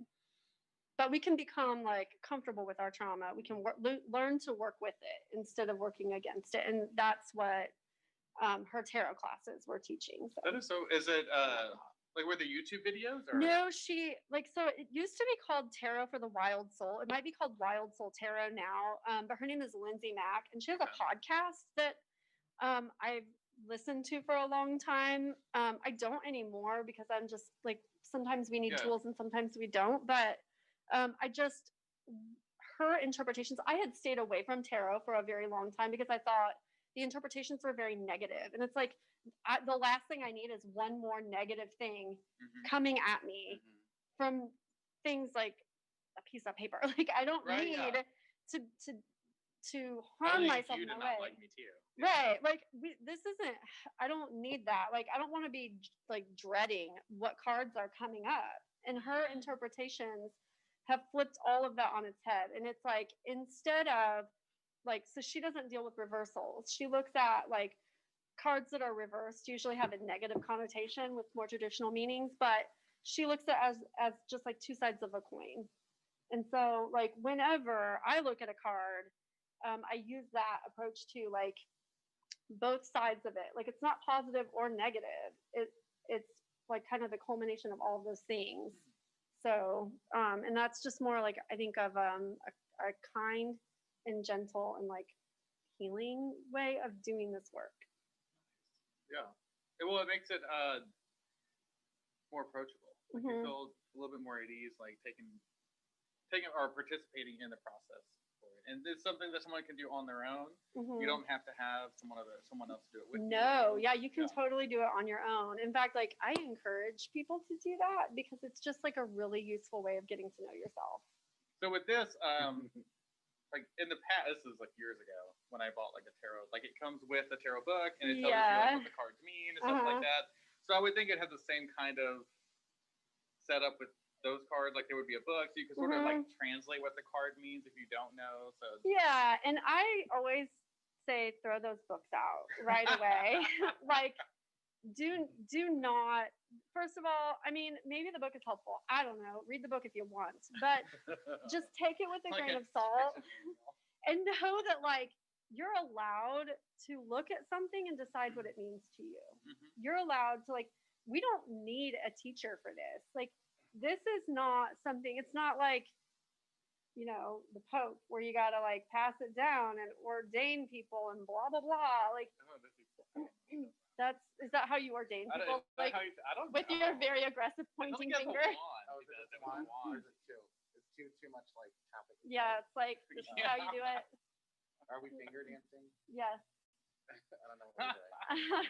But we can become like comfortable with our trauma. We can learn to work with it instead of working against it, and that's what her tarot classes were teaching. So. That is so. Is it like were the YouTube videos? Or? No, she like so. It used to be called Tarot for the Wild Soul. It might be called Wild Soul Tarot now. But her name is Lindsay Mack, and she has a podcast that I've listened to for a long time. I don't anymore because I'm just like sometimes we need tools and sometimes we don't. But I just her interpretations. I had stayed away from tarot for a very long time because I thought the interpretations were very negative, and it's like the last thing I need is one more negative thing coming at me from things like a piece of paper. Like I don't need to harm myself in a way. Like me too. Right. Like this isn't. I don't need that. Like I don't want to be like dreading what cards are coming up. And her interpretations have flipped all of that on its head. And it's like instead of like, so she doesn't deal with reversals. She looks at like cards that are reversed usually have a negative connotation with more traditional meanings, but she looks at as just like two sides of a coin. And so like whenever I look at a card, I use that approach to like both sides of it. Like it's not positive or negative. It's like kind of the culmination of all of those things. So, and that's just more like I think of a kind and gentle and like healing way of doing this work. Yeah. Well, it makes it more approachable. Like you feel a little bit more at ease, like taking or participating in the process for it. And it's something that someone can do on their own. You don't have to have someone else do it with you. No, yeah, you can totally do it on your own. In fact, like I encourage people to do that because it's just like a really useful way of getting to know yourself. So with this, like in the past, this is like years ago when I bought like a tarot. Like it comes with a tarot book and it tells you like, what the cards mean and stuff like that. So I would think it has the same kind of setup with those cards. Like there would be a book, so you can sort of like translate what the card means if you don't know. So yeah, and I always say throw those books out right away. Like do not. First of all, I mean, maybe the book is helpful. I don't know. Read the book if you want, but just take it with a grain of salt and know that like you're allowed to look at something and decide what it means to you. You're allowed to like, we don't need a teacher for this. Like, this is not something, it's not like, you know, the Pope where you got to like pass it down and ordain people and blah, blah, blah. Like, is that how you ordain people? Like, I don't with your very aggressive pointing finger? It's too much like tapping. Yeah, it's like, this is how you do it. Are we finger dancing? Yes. I don't know what we're doing.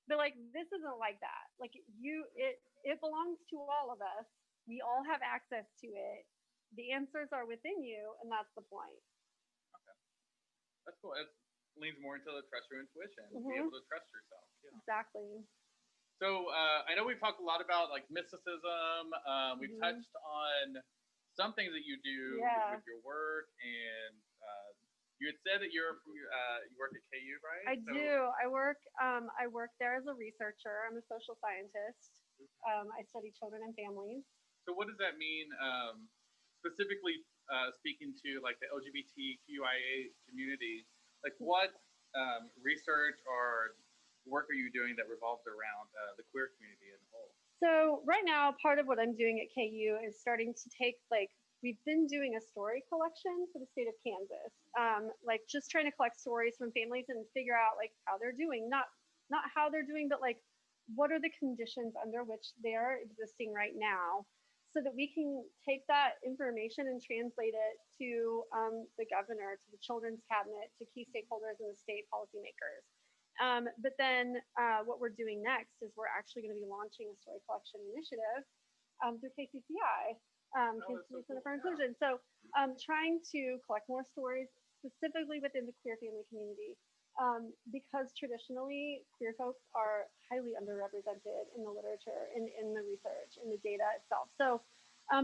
But like this isn't like that. Like it belongs to all of us. We all have access to it. The answers are within you, and that's the point. Okay, that's cool. It leans more into the trust your intuition, be able to trust yourself. Yeah. Exactly. So I know we've talked a lot about like mysticism. We've touched on some things that you do with your work and You had said that you're from you work at KU, right? I do. I work there as a researcher. I'm a social scientist. I study children and families. So what does that mean, specifically speaking to like the LGBTQIA community? Like what research or work are you doing that revolves around the queer community as a whole? So right now, part of what I'm doing at KU is starting to take we've been doing a story collection for the state of Kansas, like just trying to collect stories from families and figure out like how they're doing, not how they're doing, but like what are the conditions under which they are existing right now, so that we can take that information and translate it to the governor, to the children's cabinet, to key stakeholders in the state policymakers. But then what we're doing next is we're actually going to be launching a story collection initiative through KCCI, Kansas City Center for Inclusion. So trying to collect more stories specifically within the queer family community, because traditionally queer folks are highly underrepresented in the literature and in the research and the data itself. So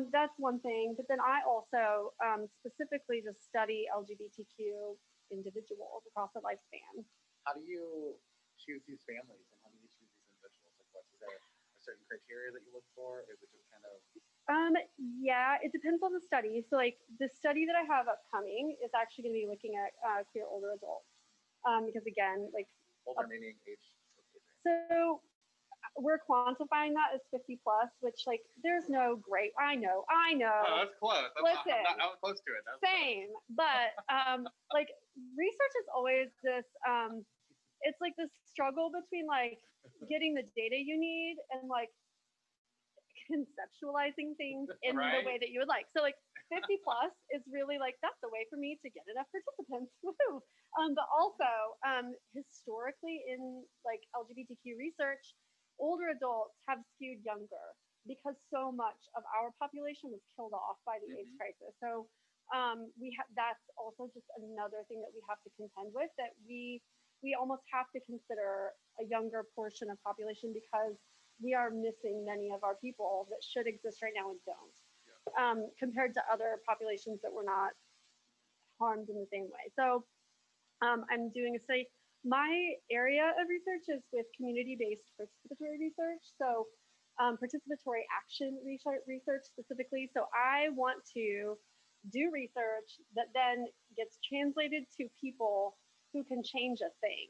that's one thing. But then I also specifically just study LGBTQ individuals across the lifespan. How do you choose these families and how do you choose these individuals? Like, is there a certain criteria that you look for? Is it just kind of? Yeah, it depends on the study. So like the study that I have upcoming is actually going to be looking at queer older adults. Because again, like older meaning age. So we're quantifying that as 50 plus, which like there's no great. I know. Oh, that's close. Listen, I was close to it. Same, but like research is always this. It's like this struggle between like getting the data you need and like conceptualizing things in the way that you would like. So like 50 plus is really like that's a way for me to get enough participants. Woohoo! But also historically in like LGBTQ research, older adults have skewed younger because so much of our population was killed off by the AIDS crisis. So that's also just another thing that we have to contend with, that we almost have to consider a younger portion of population because we are missing many of our people that should exist right now and don't, compared to other populations that were not harmed in the same way. So I'm doing a study. My area of research is with community-based participatory research. So participatory action research specifically. So I want to do research that then gets translated to people who can change a thing.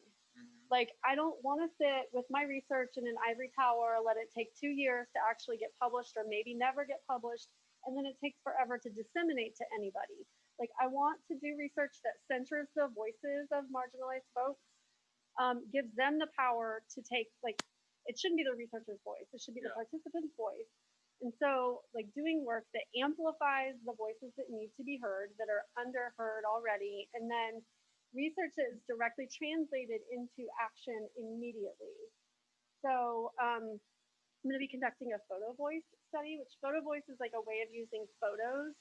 Like, I don't want to sit with my research in an ivory tower, let it take 2 years to actually get published or maybe never get published, and then it takes forever to disseminate to anybody. Like, I want to do research that centers the voices of marginalized folks, gives them the power to take, like, it shouldn't be the researcher's voice, it should be the participant's voice. And so, like, doing work that amplifies the voices that need to be heard, that are underheard already, and then research that is directly translated into action immediately. So I'm going to be conducting a photo voice study, which photo voice is like a way of using photos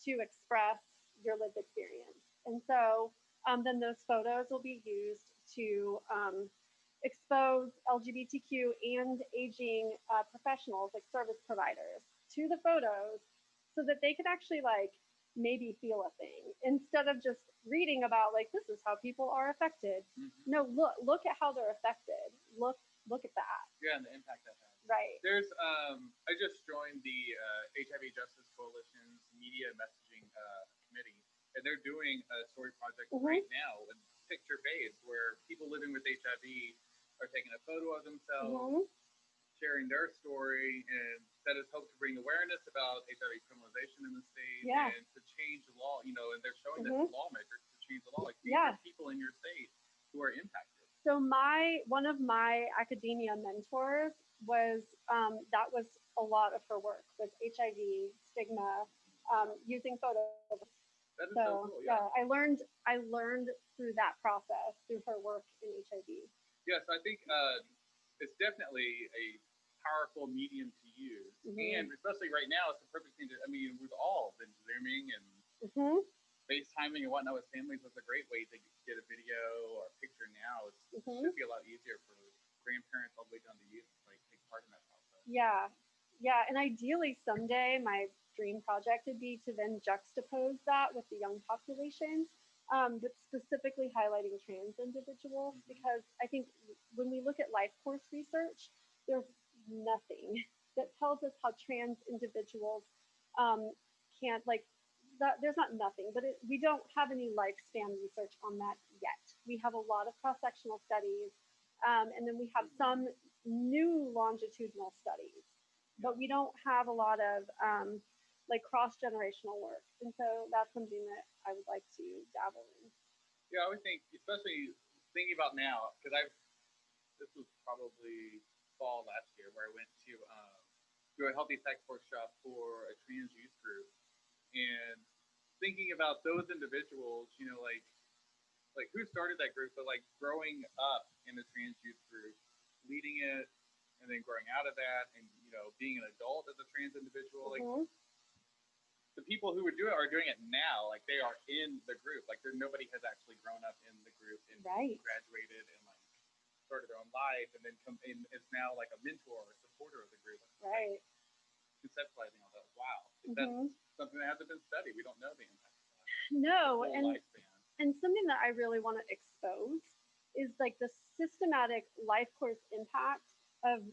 to express your lived experience. And so then those photos will be used to expose LGBTQ and aging professionals, like service providers, to the photos so that they could actually like maybe feel a thing instead of just reading about like this is how people are affected. No, look at how they're affected. Look at that. Yeah, and the impact that has. Right. There's I just joined the HIV Justice Coalition's media messaging committee, and they're doing a story project right now with picture based, where people living with HIV are taking a photo of themselves, sharing their story, and that has helped to bring awareness about HIV criminalization in the state and to change the law, you know, and they're showing that to lawmakers to change the law. Like, these are people in your state who are impacted. So one of my academia mentors was, that was a lot of her work, was HIV, stigma, using photos. That is so cool, yeah. I learned through that process, through her work in HIV. Yes, I think it's definitely a powerful medium to use, and especially right now, it's the perfect thing to. I mean, we've all been Zooming and FaceTiming and whatnot with families. It's a great way to get a video or a picture now. It should be a lot easier for grandparents all the way down to youth, like take part in that process. Yeah, and ideally someday my dream project would be to then juxtapose that with the young population. but specifically highlighting trans individuals, because I think when we look at life course research, there's nothing that tells us how trans individuals can't, like, that, there's not nothing, but we don't have any lifespan research on that yet. We have a lot of cross-sectional studies, and then we have some new longitudinal studies, but we don't have a lot of like cross-generational work. And so that's something that I would like to dabble in. Yeah, I would think, especially thinking about now, because this was probably fall last year where I went to do a healthy sex workshop for a trans youth group, and thinking about those individuals, you know, like who started that group, but like growing up in the trans youth group, leading it, and then growing out of that, and you know, being an adult as a trans individual, like the people who would do it are doing it now, like they are in the group, like nobody has actually grown up in the group and graduated and like started their own life, and then come in is now like a mentor or supporter of the group. Right. Conceptualizing all that. Wow. That's something that hasn't been studied. We don't know the impact of that. No, Lifespan. And something that I really want to expose is like the systematic life course impact of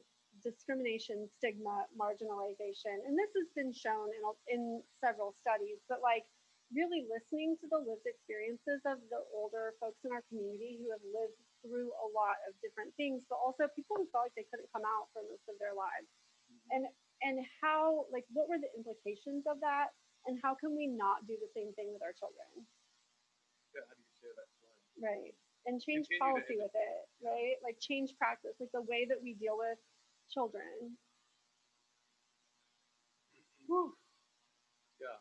discrimination, stigma, marginalization. And this has been shown in several studies, but like really listening to the lived experiences of the older folks in our community who have lived through a lot of different things, but also people who felt like they couldn't come out for most of their lives. And how, like, what were the implications of that? And how can we not do the same thing with our children? Yeah, how do you share that story? Right. And change policy with it, right? Like change practice, like the way that we deal with children. Whew. Yeah.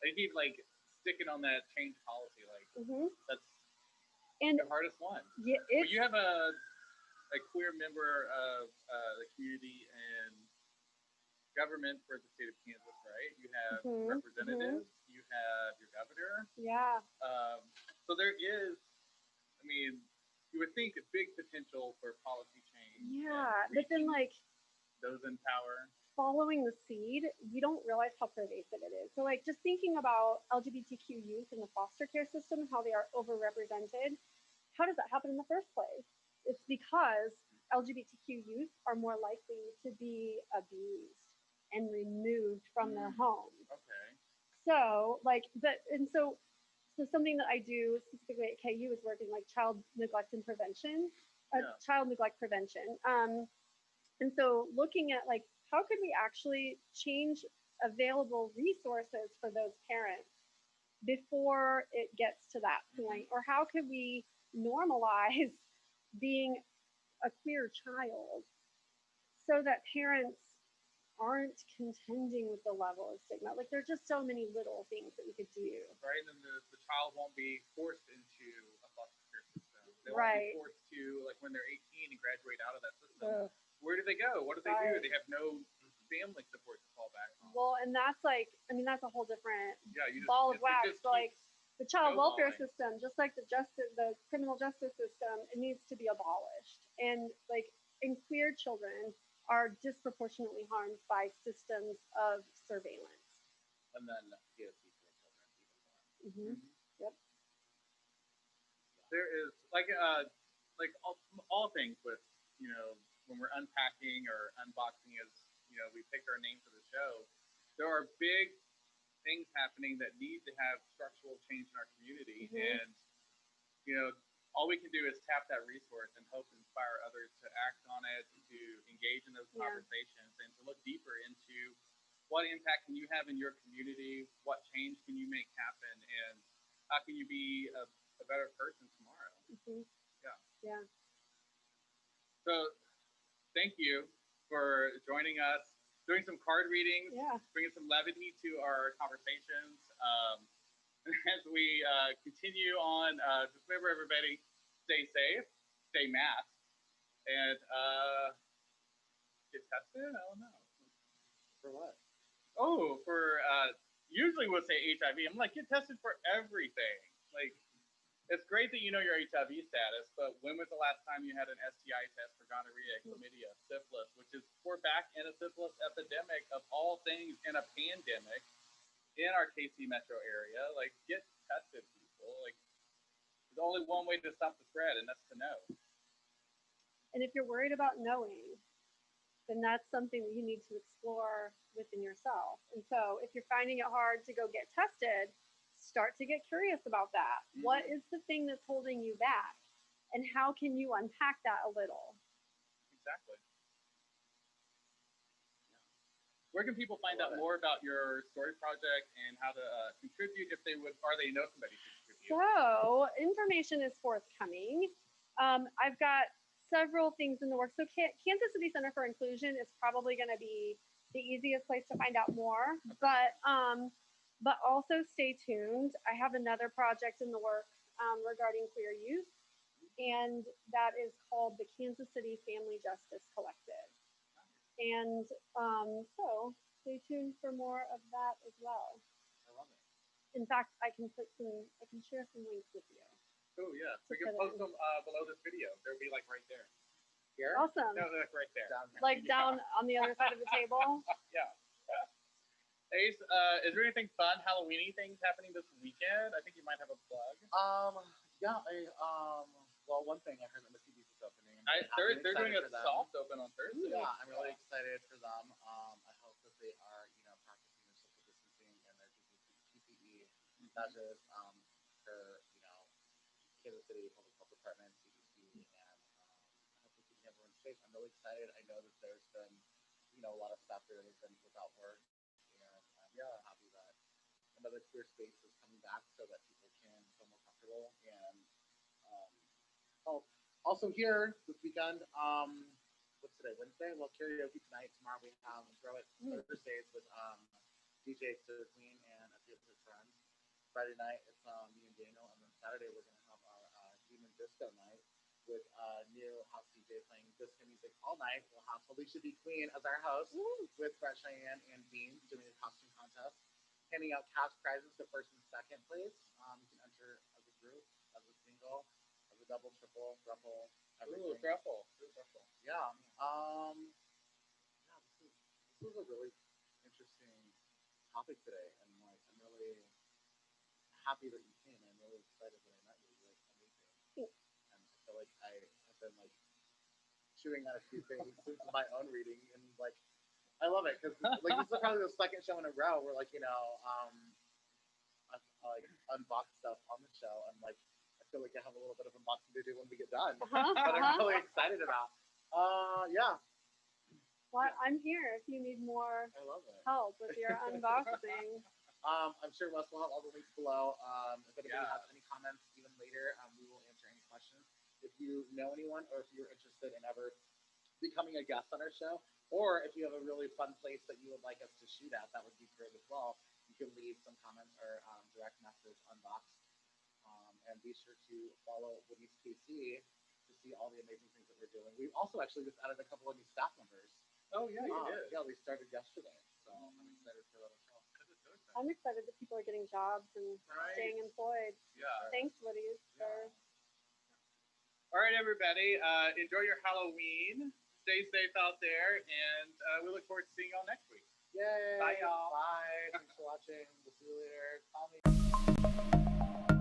I keep like sticking on that change policy, like that's the hardest one. Yeah, but you have a queer member of the community and government for the state of Kansas, right? You have representatives, you have your governor. Yeah. So there is, I mean, you would think a big potential for policy change. Yeah, but then like those in power. Following the seed, we don't realize how pervasive it is. So like just thinking about LGBTQ youth in the foster care system, how they are overrepresented, how does that happen in the first place? It's because LGBTQ youth are more likely to be abused and removed from their homes. Okay. So something that I do specifically at KU is working like child neglect and prevention, child neglect prevention. And so looking at like, how could we actually change available resources for those parents before it gets to that point? Or how could we normalize being a queer child so that parents aren't contending with the level of stigma? Like there's just so many little things that we could do. Right, and the child won't be forced into a foster care system. They won't be forced to, like when they're 18 and graduate out of that system. Where do they go? What do they do? They have no family support to fall back on. Well, and that's like, I mean, that's a whole different ball of wax. Like the child welfare system, just like the criminal justice system, it needs to be abolished. And like, and queer children are disproportionately harmed by systems of surveillance. And then POC queer children even more. Yep. There is like all things with, you know, when we're unpacking or unboxing, as you know, we picked our name for the show. There are big things happening that need to have structural change in our community, and you know, all we can do is tap that resource and hope to inspire others to act on it, to engage in those conversations, and to look deeper into what impact can you have in your community, what change can you make happen, and how can you be a better person tomorrow. Yeah. So thank you for joining us, doing some card readings, bringing some levity to our conversations. As we continue on, just remember everybody, stay safe, stay masked, and get tested? I don't know. For what? Oh, for, usually we'll say HIV. I'm like, get tested for everything. Like, it's great that you know your HIV status, but when was the last time you had an STI test for gonorrhea, chlamydia, syphilis, which is we're back in a syphilis epidemic of all things in a pandemic in our KC metro area? Like, get tested, people. Like, only one way to stop the spread, and that's to know. And if you're worried about knowing, then that's something that you need to explore within yourself. And so if you're finding it hard to go get tested, start to get curious about that. Mm-hmm. What is the thing that's holding you back? And how can you unpack that a little? Exactly. Where can people find out more about your story project and how to contribute if they would, or they know somebody to contribute? So information is forthcoming. I've got several things in the works. So Kansas City Center for Inclusion is probably going to be the easiest place to find out more. But also stay tuned. I have another project in the works regarding queer youth, and that is called the Kansas City Family Justice Collective. And so stay tuned for more of that as well. I love it. In fact, I can share some links with you. Oh yeah, we can post them below this video. They'll be like right there. Here? Awesome. No, like right there. Like down on the other side of the table. Yeah. Ace, is there anything fun, Halloweeny things happening this weekend? I think you might have a plug. Yeah, well, one thing I heard that Missy Beast is opening. They're doing a soft open on Thursday. Yeah, I'm really excited for them. I hope that they are, practicing their social distancing and their PPE measures for, Kansas City Public Health Department, CDC, and I hope they're keeping everyone safe. I'm really excited. I know that there's been, a lot of staff there that have been without work, and I'm happy that another queer space is coming back so that people can feel more comfortable. And also here this weekend, what's today? Wednesday? Well, karaoke tonight. Tomorrow we have Throw It Thursdays with DJ Sir Queen and a few of his friends. Friday night it's me and Daniel, and then Saturday we're gonna have our Demon Disco night with new house DJ playing disco music all night. We'll have Felicia D. Queen as our host with Brett Cheyenne and Beans doing a costume contest, handing out cash prizes to first and second place. You can enter as a group, as a single, as a double, triple, thruple, everything. Ooh, thruple. Yeah. This was a really interesting topic today, and I'm really happy that you came. I'm really excited that I met you. You're amazing. And I feel like I have been chewing on a few things since my own reading, and I love it because this is probably the second show in a row where I've unboxed stuff on the show, and I feel like I have a little bit of unboxing to do when we get done. But I'm really excited about. Yeah. Well, I'm here if you need more help with your unboxing. I'm sure Wes will have all the links below. If anybody has any comments even later, we will answer any questions. If you know anyone, or if you're interested in ever becoming a guest on our show, or if you have a really fun place that you would like us to shoot at, that would be great as well. You can leave some comments or direct message Unboxed. And be sure to follow Woody's KC to see all the amazing things that we're doing. We've also actually just added a couple of new staff members. Oh yeah, you did. Yeah, we started yesterday, so I'm excited for that as well. I'm excited that people are getting jobs and staying employed. Yeah. Thanks, Woody's. All right, everybody. Enjoy your Halloween. Stay safe out there, and we look forward to seeing y'all next week. Yay! Bye, y'all. Bye. Thanks for watching. We'll see you later. Call me.